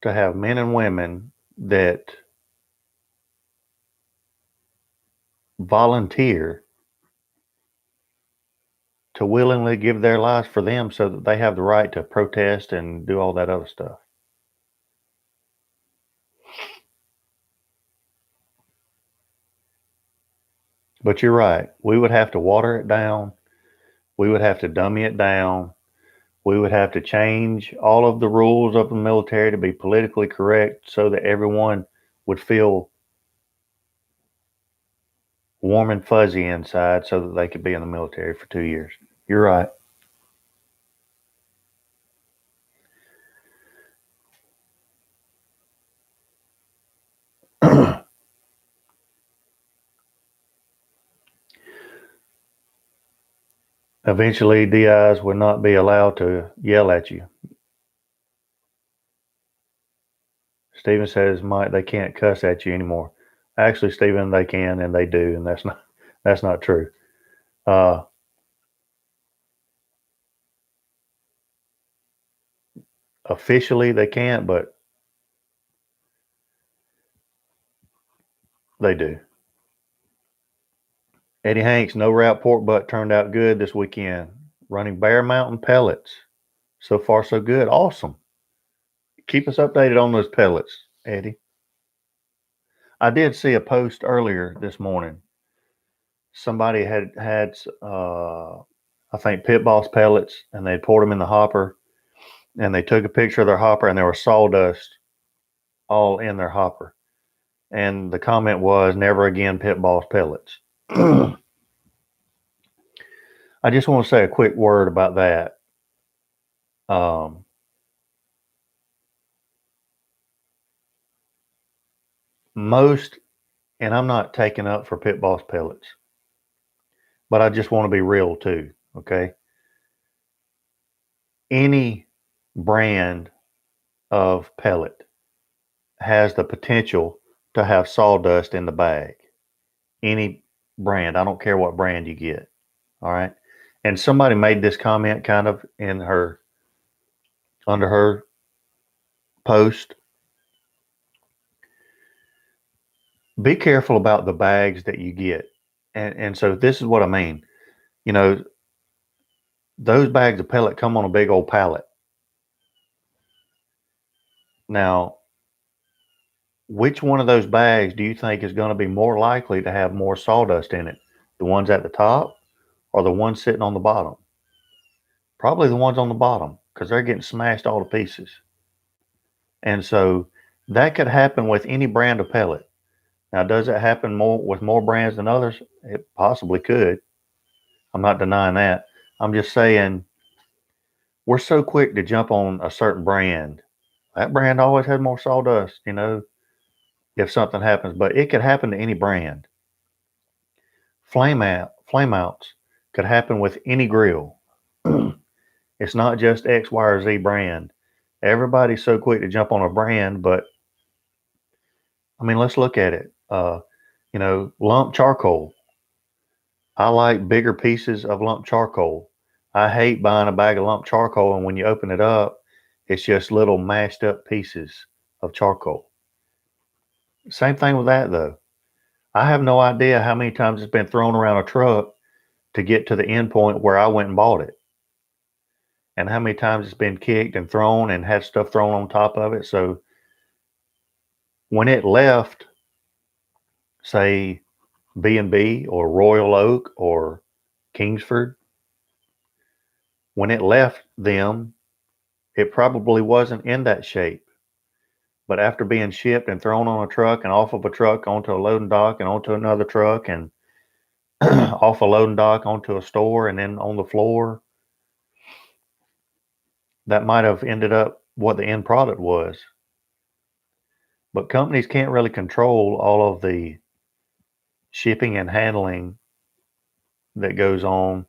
to have men and women that volunteer to willingly give their lives for them so that they have the right to protest and do all that other stuff. But you're right. We would have to water it down. We would have to dummy it down. We would have to change all of the rules of the military to be politically correct so that everyone would feel warm and fuzzy inside so that they could be in the military for 2 years. You're right. Eventually, DIs would not be allowed to yell at you. Steven says, Mike, they can't cuss at you anymore. Actually, Steven, they can and they do, and that's not true. Officially, they can't, but they do. Eddie Hanks, no wrap pork butt turned out good this weekend. Running Bear Mountain pellets. So far, so good. Awesome. Keep us updated on those pellets, Eddie. I did see a post earlier this morning. Somebody had I think Pit Boss pellets, and they poured them in the hopper, and they took a picture of their hopper, and there was sawdust all in their hopper. And the comment was, "Never again, Pit Boss pellets." I just want to say a quick word about that. Most, and I'm not taking up for Pit Boss pellets, but I just want to be real too. Okay, any brand of pellet has the potential to have sawdust in the bag. Any brand, I don't care what brand you get. All right. And somebody made this comment kind of in her, under her post. Be careful about the bags that you get. And so this is what I mean. You know, those bags of pellet come on a big old pallet. Now, which one of those bags do you think is going to be more likely to have more sawdust in it? The ones at the top or the ones sitting on the bottom? Probably the ones on the bottom, because they're getting smashed all to pieces. And so that could happen with any brand of pellet. Now, does it happen more with more brands than others? It possibly could. I'm not denying that. I'm just saying we're so quick to jump on a certain brand. That brand always has more sawdust, if something happens, but it could happen to any brand. Flame outs could happen with any grill. It's not just X, Y, or Z brand. Everybody's so quick to jump on a brand, but I mean, let's look at it. Lump charcoal. I like bigger pieces of lump charcoal. I hate buying a bag of lump charcoal, and when you open it up, it's just little mashed up pieces of charcoal. Same thing with that, though. I have no idea how many times it's been thrown around a truck to get to the end point where I went and bought it, and how many times it's been kicked and thrown and had stuff thrown on top of it. So when it left, say, B&B or Royal Oak or Kingsford, when it left them, it probably wasn't in that shape. But after being shipped and thrown on a truck and off of a truck onto a loading dock and onto another truck and off a loading dock onto a store and then on the floor, that might have ended up what the end product was. But companies can't really control all of the shipping and handling that goes on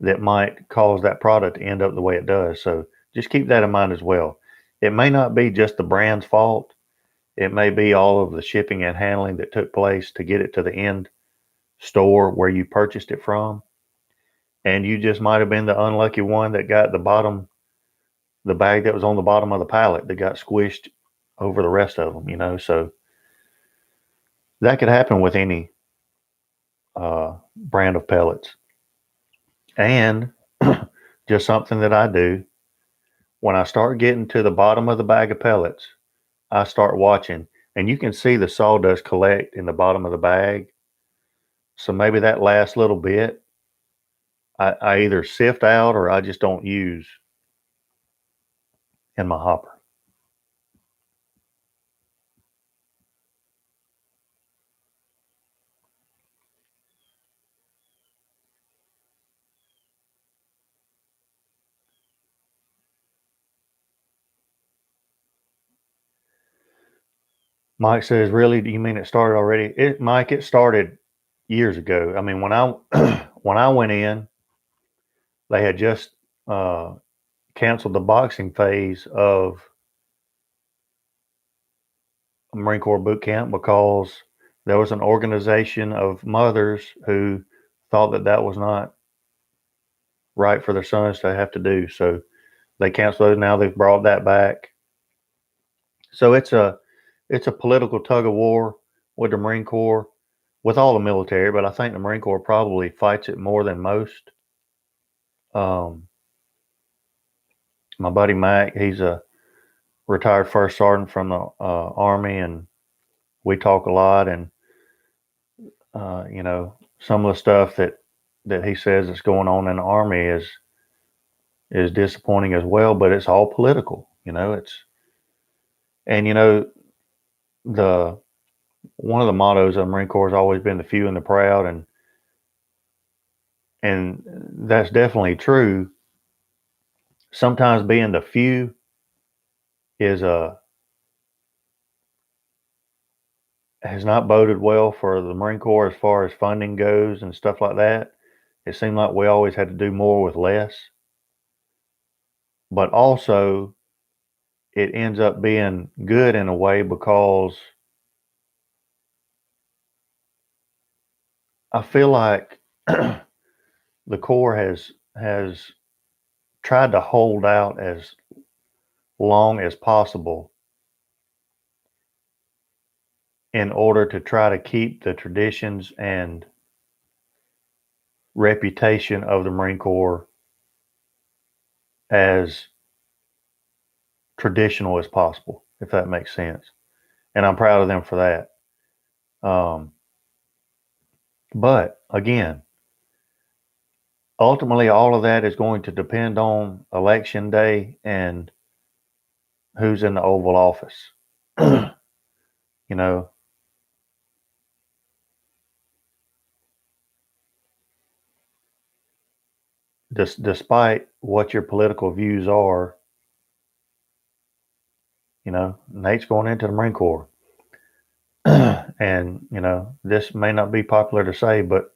that might cause that product to end up the way it does. So just keep that in mind as well. It may not be just the brand's fault. It may be all of the shipping and handling that took place to get it to the end store where you purchased it from. And you just might have been the unlucky one that got the bag that was on the bottom of the pallet that got squished over the rest of them, So that could happen with any brand of pellets. And just something that I do, when I start getting to the bottom of the bag of pellets, I start watching, and you can see the sawdust collect in the bottom of the bag. So maybe that last little bit, I either sift out or I just don't use in my hopper. Mike says, "Really? Do you mean it started already?" Mike, it started years ago. I mean, when I when I went in, they had just canceled the boxing phase of Marine Corps boot camp because there was an organization of mothers who thought that that was not right for their sons to have to do. So They canceled those. Now they've brought that back. So it's a political tug of war with the Marine Corps, with all the military, but I think the Marine Corps probably fights it more than most. My buddy Mac, he's a retired first sergeant from the Army, and we talk a lot. And some of the stuff that he says that's going on in the Army is disappointing as well. But it's all political, and the one of the mottos of the Marine Corps has always been the few and the proud, and that's definitely true. Sometimes being the few is has not boded well for the Marine Corps as far as funding goes and stuff like that. It seemed like we always had to do more with less. But also, it ends up being good in a way, because I feel like the Corps has tried to hold out as long as possible in order to try to keep the traditions and reputation of the Marine Corps as traditional as possible, if that makes sense. And I'm proud of them for that. But again, ultimately, all of that is going to depend on election day and who's in the Oval Office. Despite what your political views are, Nate's going into the Marine Corps. And, this may not be popular to say, but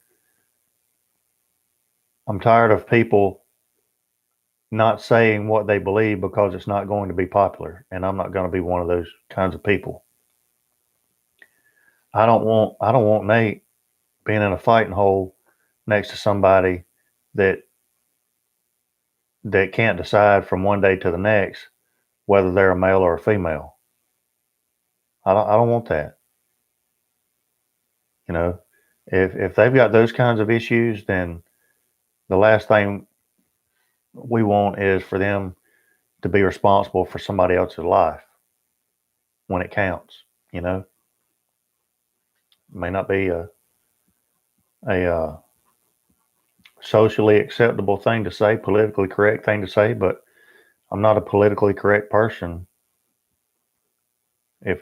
I'm tired of people not saying what they believe because it's not going to be popular. And I'm not going to be one of those kinds of people. I don't want Nate being in a fighting hole next to somebody that can't decide from one day to the next whether they're a male or a female. I don't want that. If they've got those kinds of issues, then the last thing we want is for them to be responsible for somebody else's life when it counts. It may not be a socially acceptable thing to say, politically correct thing to say, but I'm not a politically correct person. If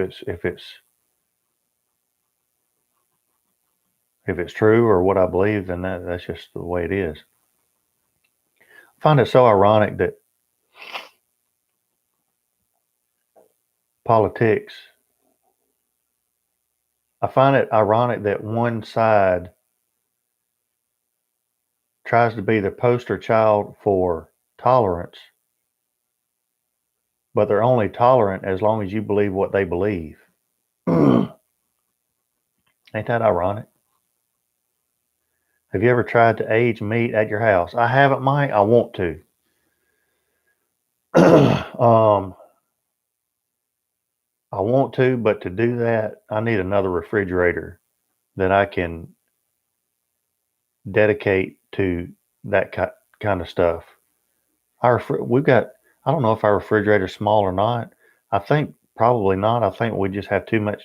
it's true or what I believe, then that's just the way it is. I find it so ironic that politics, I find it ironic that one side tries to be the poster child for tolerance, but they're only tolerant as long as you believe what they believe. Ain't that ironic? Have you ever tried to age meat at your house? I haven't, Mike. I want to. I want to, but to do that, I need another refrigerator that I can dedicate to that kind of stuff. We've got, I don't know if our refrigerator's small or not. I think probably not. I think we just have too much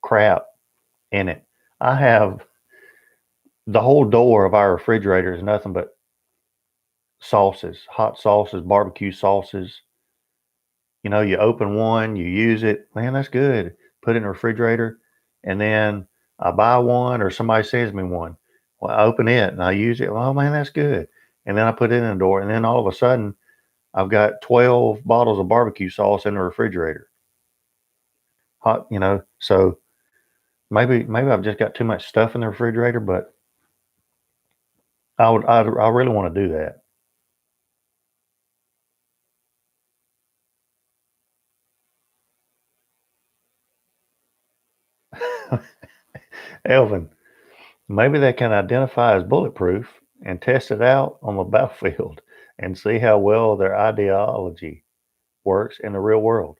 crap in it. I have the whole door of our refrigerator is nothing but sauces, hot sauces, barbecue sauces. You open one, you use it, man, that's good. Put it in the refrigerator, and then I buy one or somebody sends me one. Well, I open it and I use it. Oh man, that's good. And then I put it in the door, and then all of a sudden, I've got 12 bottles of barbecue sauce in the refrigerator. Hot, so maybe I've just got too much stuff in the refrigerator, but I really want to do that. Elvin, maybe they can identify as bulletproof and test it out on the battlefield and see how well their ideology works in the real world.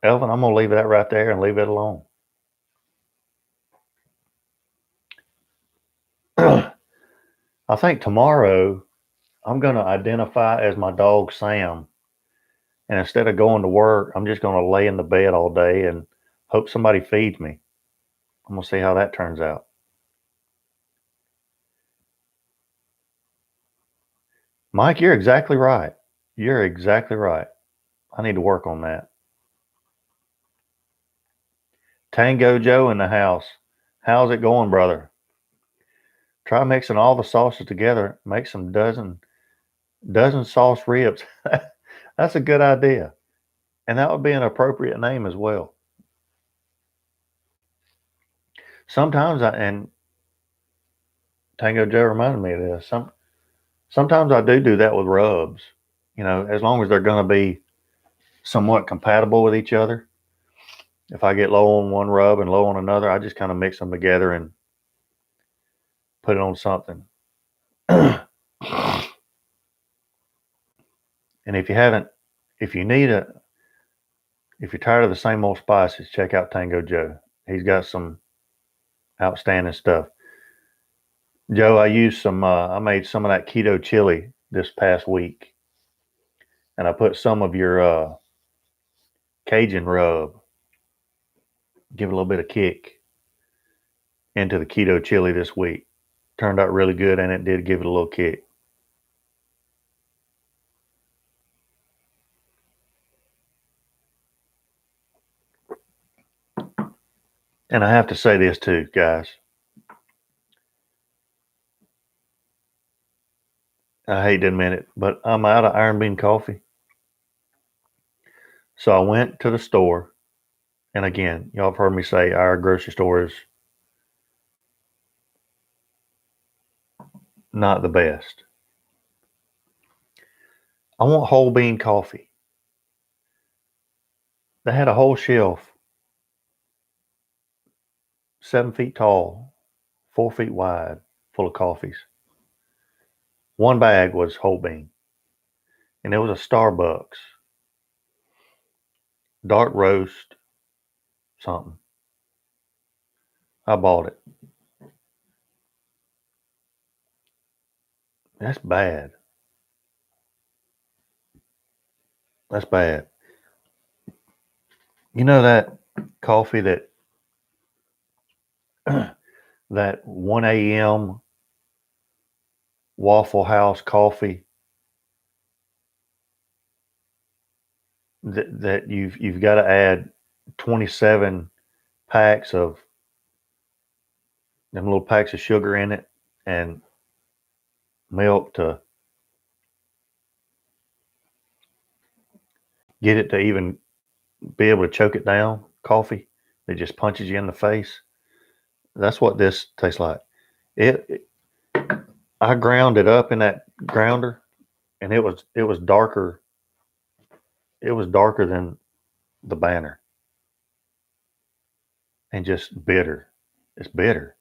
Elvin, I'm going to leave that right there and leave it alone. I think tomorrow I'm going to identify as my dog Sam. And instead of going to work, I'm just going to lay in the bed all day and hope somebody feeds me. I'm going to see how that turns out. Mike, you're exactly right. You're exactly right. I need to work on that. Tango Joe in the house. How's it going, brother? Try mixing all the sauces together. Make some dozen sauce ribs. That's a good idea. And that would be an appropriate name as well. Sometimes and Tango Joe reminded me of this. Sometimes I do that with rubs. You know, as long as they're going to be somewhat compatible with each other. If I get low on one rub and low on another, I just kind of mix them together and put it on something. And if you're tired of the same old spices, check out Tango Joe. He's got some outstanding stuff. Joe, I made some of that keto chili this past week. And I put some of your Cajun rub, give it a little bit of kick into the keto chili this week. Turned out really good, and it did give it a little kick. And I have to say this too, guys. I hate to admit it, but I'm out of Iron Bean coffee. So I went to the store, and again, y'all have heard me say our grocery store is not the best. I want whole bean coffee. They had a whole shelf, 7 feet tall, 4 feet wide, full of coffees. One bag was whole bean, and it was a Starbucks dark roast something. I bought it. That's bad. That's bad. You know that coffee that that 1 a.m. Waffle House coffee that you've got to add 27 packs of them little packs of sugar in it and milk to get it to even be able to choke it down. Coffee that just punches you in the face. That's what this tastes like. I ground it up in that grounder, and it was darker. It was darker than the banner, and just bitter. It's bitter.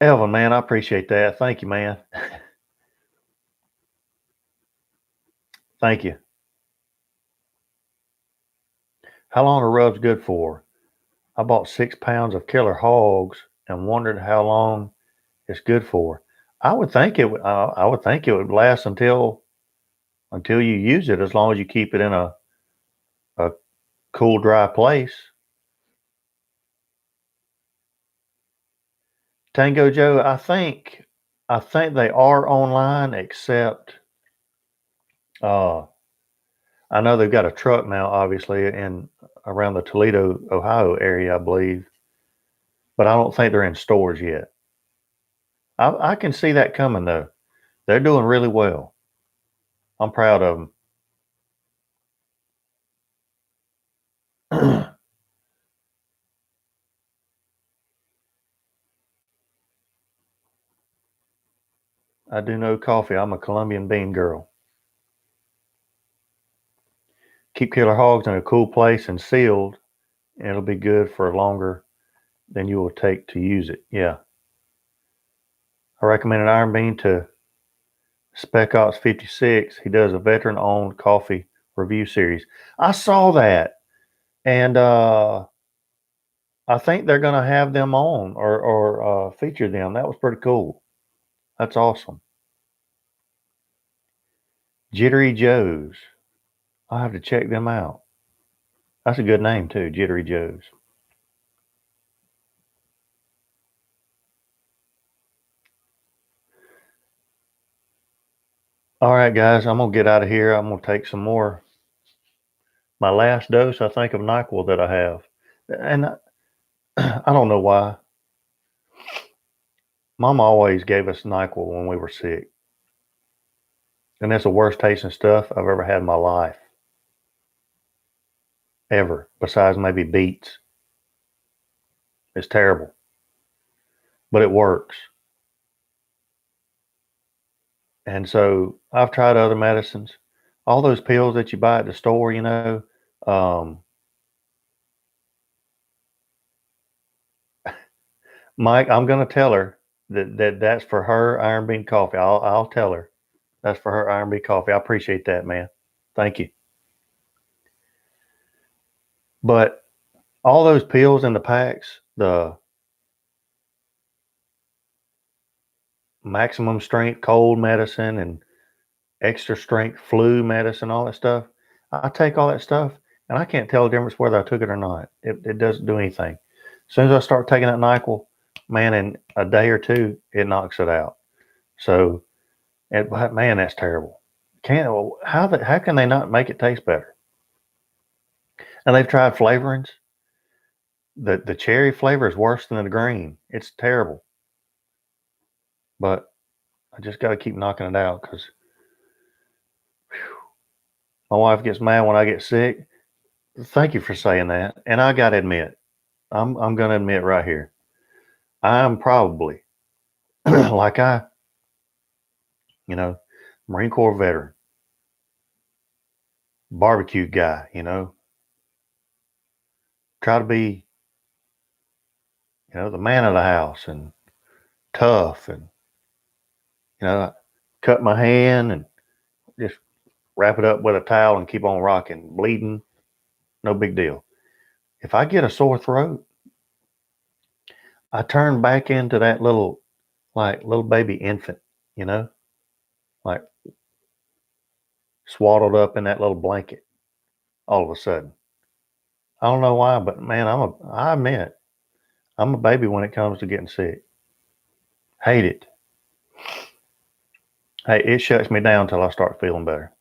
Elvin, man, I appreciate that. Thank you, man. Thank you. How long are rubs good for? I bought 6 pounds of killer hogs and wondered how long it's good for. I would think it. I would think it would last until you use it, as long as you keep it in a cool, dry place. Tango Joe, I think they are online, except I know they've got a truck now, obviously, in around the Toledo, Ohio area, I believe, but I don't think they're in stores yet. I can see that coming though. They're doing really well. I'm proud of them. I do know coffee. I'm a Colombian bean girl. Keep killer hogs in a cool place and sealed, and it'll be good for longer than you will take to use it. Yeah. I recommend an iron bean to Spec Ops 56. He does a veteran-owned coffee review series. I saw that, and I think they're going to have them on or feature them. That was pretty cool. That's awesome. Jittery Joe's. I'll have to check them out. That's a good name too, Jittery Joe's. All right, guys, I'm gonna get out of here. I'm gonna take some more. My last dose, I think, of NyQuil that I have, and I don't know why. Mom always gave us NyQuil when we were sick, and that's the worst tasting stuff I've ever had in my life, ever. Besides maybe beets, it's terrible, but it works. And so I've tried other medicines, all those pills that you buy at the store. Um, Mike, I'm gonna tell her that's for her iron bean coffee. I'll tell her that's for her iron bean coffee. I appreciate that, man. Thank you. But all those pills in the packs, the maximum strength cold medicine and extra strength flu medicine, all that stuff, I take all that stuff and I can't tell the difference whether I took it or not. It doesn't do anything. As soon as I start taking that NyQuil, man, in a day or two, it knocks it out. So, man, that's terrible. How can they not make it taste better? And they've tried flavorings. The cherry flavor is worse than the green. It's terrible. But I just got to keep knocking it out because my wife gets mad when I get sick. Thank you for saying that. And I got to admit, I'm going to admit right here, I'm probably like you know, Marine Corps veteran, barbecue guy, try to be, the man of the house and tough and, cut my hand and just wrap it up with a towel and keep on rocking, bleeding, no big deal. If I get a sore throat, I turn back into that little baby infant, you know, like swaddled up in that little blanket all of a sudden. I don't know why, but man, I admit, I'm a baby when it comes to getting sick. Hate it. Hey, it shuts me down until I start feeling better.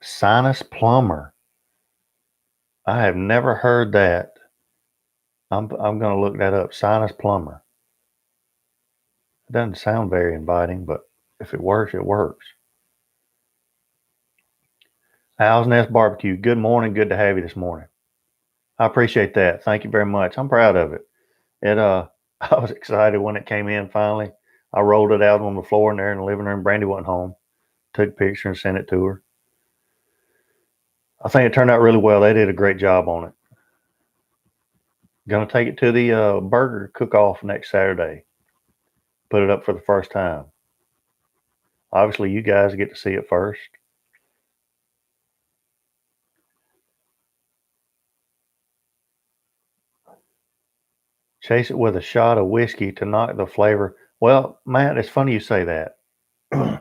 Sinus plumber. I have never heard that. I'm going to look that up. Sinus plumber. It doesn't sound very inviting, but if it works, it works. Owl's Nest Barbecue. Good morning. Good to have you this morning. I appreciate that. Thank you very much. I'm proud of it. I was excited when it came in finally. I rolled it out on the floor in there in the living room. Brandy wasn't home. Took a picture and sent it to her. I think it turned out really well. They did a great job on it. Going to take it to the burger cook-off next Saturday. Put it up for the first time. Obviously, you guys get to see it first. Chase it with a shot of whiskey to knock the flavor. Well, Matt, it's funny you say that. I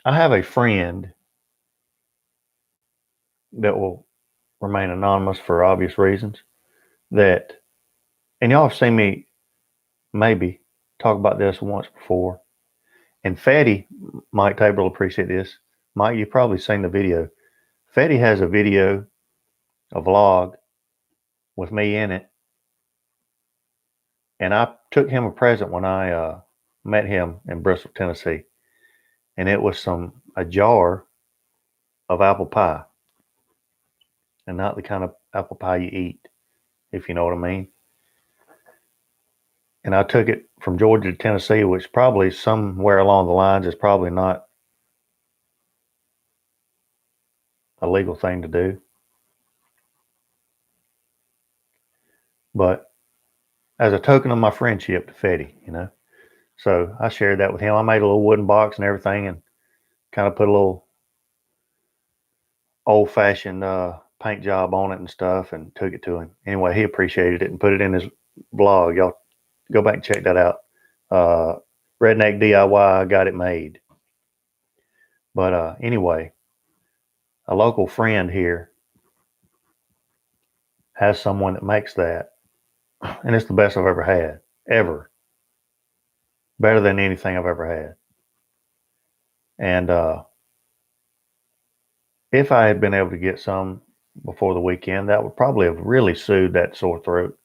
have a friend that will remain anonymous for obvious reasons and y'all have seen me maybe talk about this once before. And Fatty, Mike Tabor will appreciate this. Mike, you've probably seen the video. Fatty has a video, a vlog with me in it. And I took him a present when I met him in Bristol, Tennessee. And it was a jar of apple pie. And not the kind of apple pie you eat, if you know what I mean. And I took it from Georgia to Tennessee, which probably somewhere along the lines is probably not a legal thing to do. But as a token of my friendship to Fetty, you know. So I shared that with him. I made a little wooden box and everything and kind of put a little old fashioned paint job on it and stuff and took it to him. Anyway, he appreciated it and put it in his blog. Y'all go back and check that out. Redneck DIY got it made. But anyway, a local friend here has someone that makes that, and it's the best I've ever had, ever. Better than anything I've ever had. And if I had been able to get some before the weekend, that would probably have really soothed that sore throat.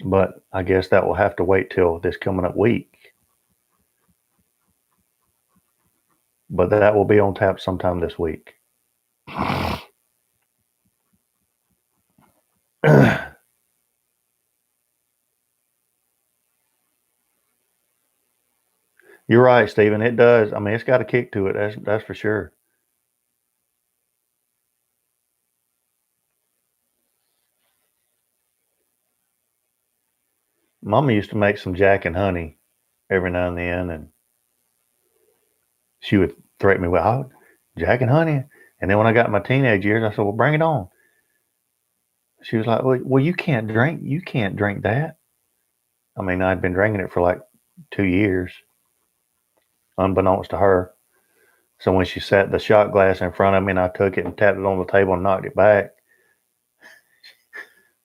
But I guess that will have to wait till this coming up week. But that will be on tap sometime this week. You're right, Stephen. It does. I mean, it's got a kick to it. That's for sure. Mama used to make some Jack and honey every now and then, and she would threaten me with, oh, Jack and honey. And then when I got my teenage years, I said, well, bring it on. She was like, well, you can't drink that. I mean, I'd been drinking it for like 2 years, unbeknownst to her. So when she set the shot glass in front of me and I took it and tapped it on the table and knocked it back,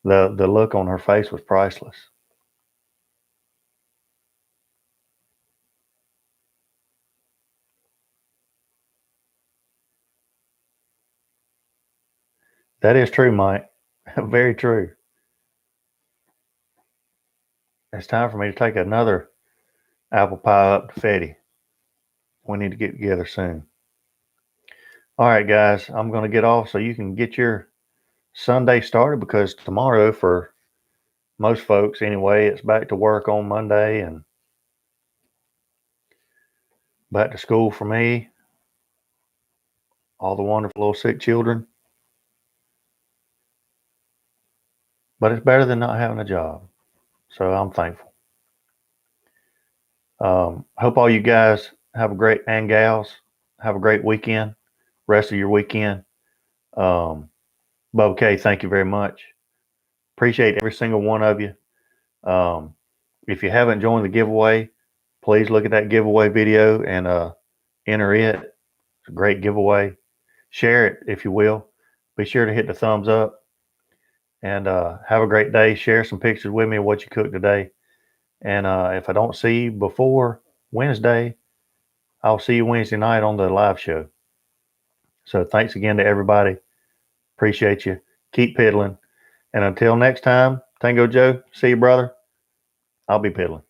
the look on her face was priceless. That is true, Mike. Very true. It's time for me to take another apple pie up to Fetty. We need to get together soon. All right, guys, I'm going to get off so you can get your Sunday started, because tomorrow, for most folks anyway, it's back to work on Monday and back to school for me, all the wonderful little sick children. But it's better than not having a job. So I'm thankful. Hope all you guys have a great, and gals, have a great weekend, rest of your weekend. Bubba K, thank you very much. Appreciate every single one of you. If you haven't joined the giveaway, please look at that giveaway video and enter it. It's a great giveaway. Share it if you will. Be sure to hit the thumbs up and have a great day. Share some pictures with me of what you cooked today. And if I don't see you before Wednesday, I'll see you Wednesday night on the live show. So thanks again to everybody. Appreciate you. Keep piddling. And until next time, Tango Joe, see you, brother. I'll be piddling.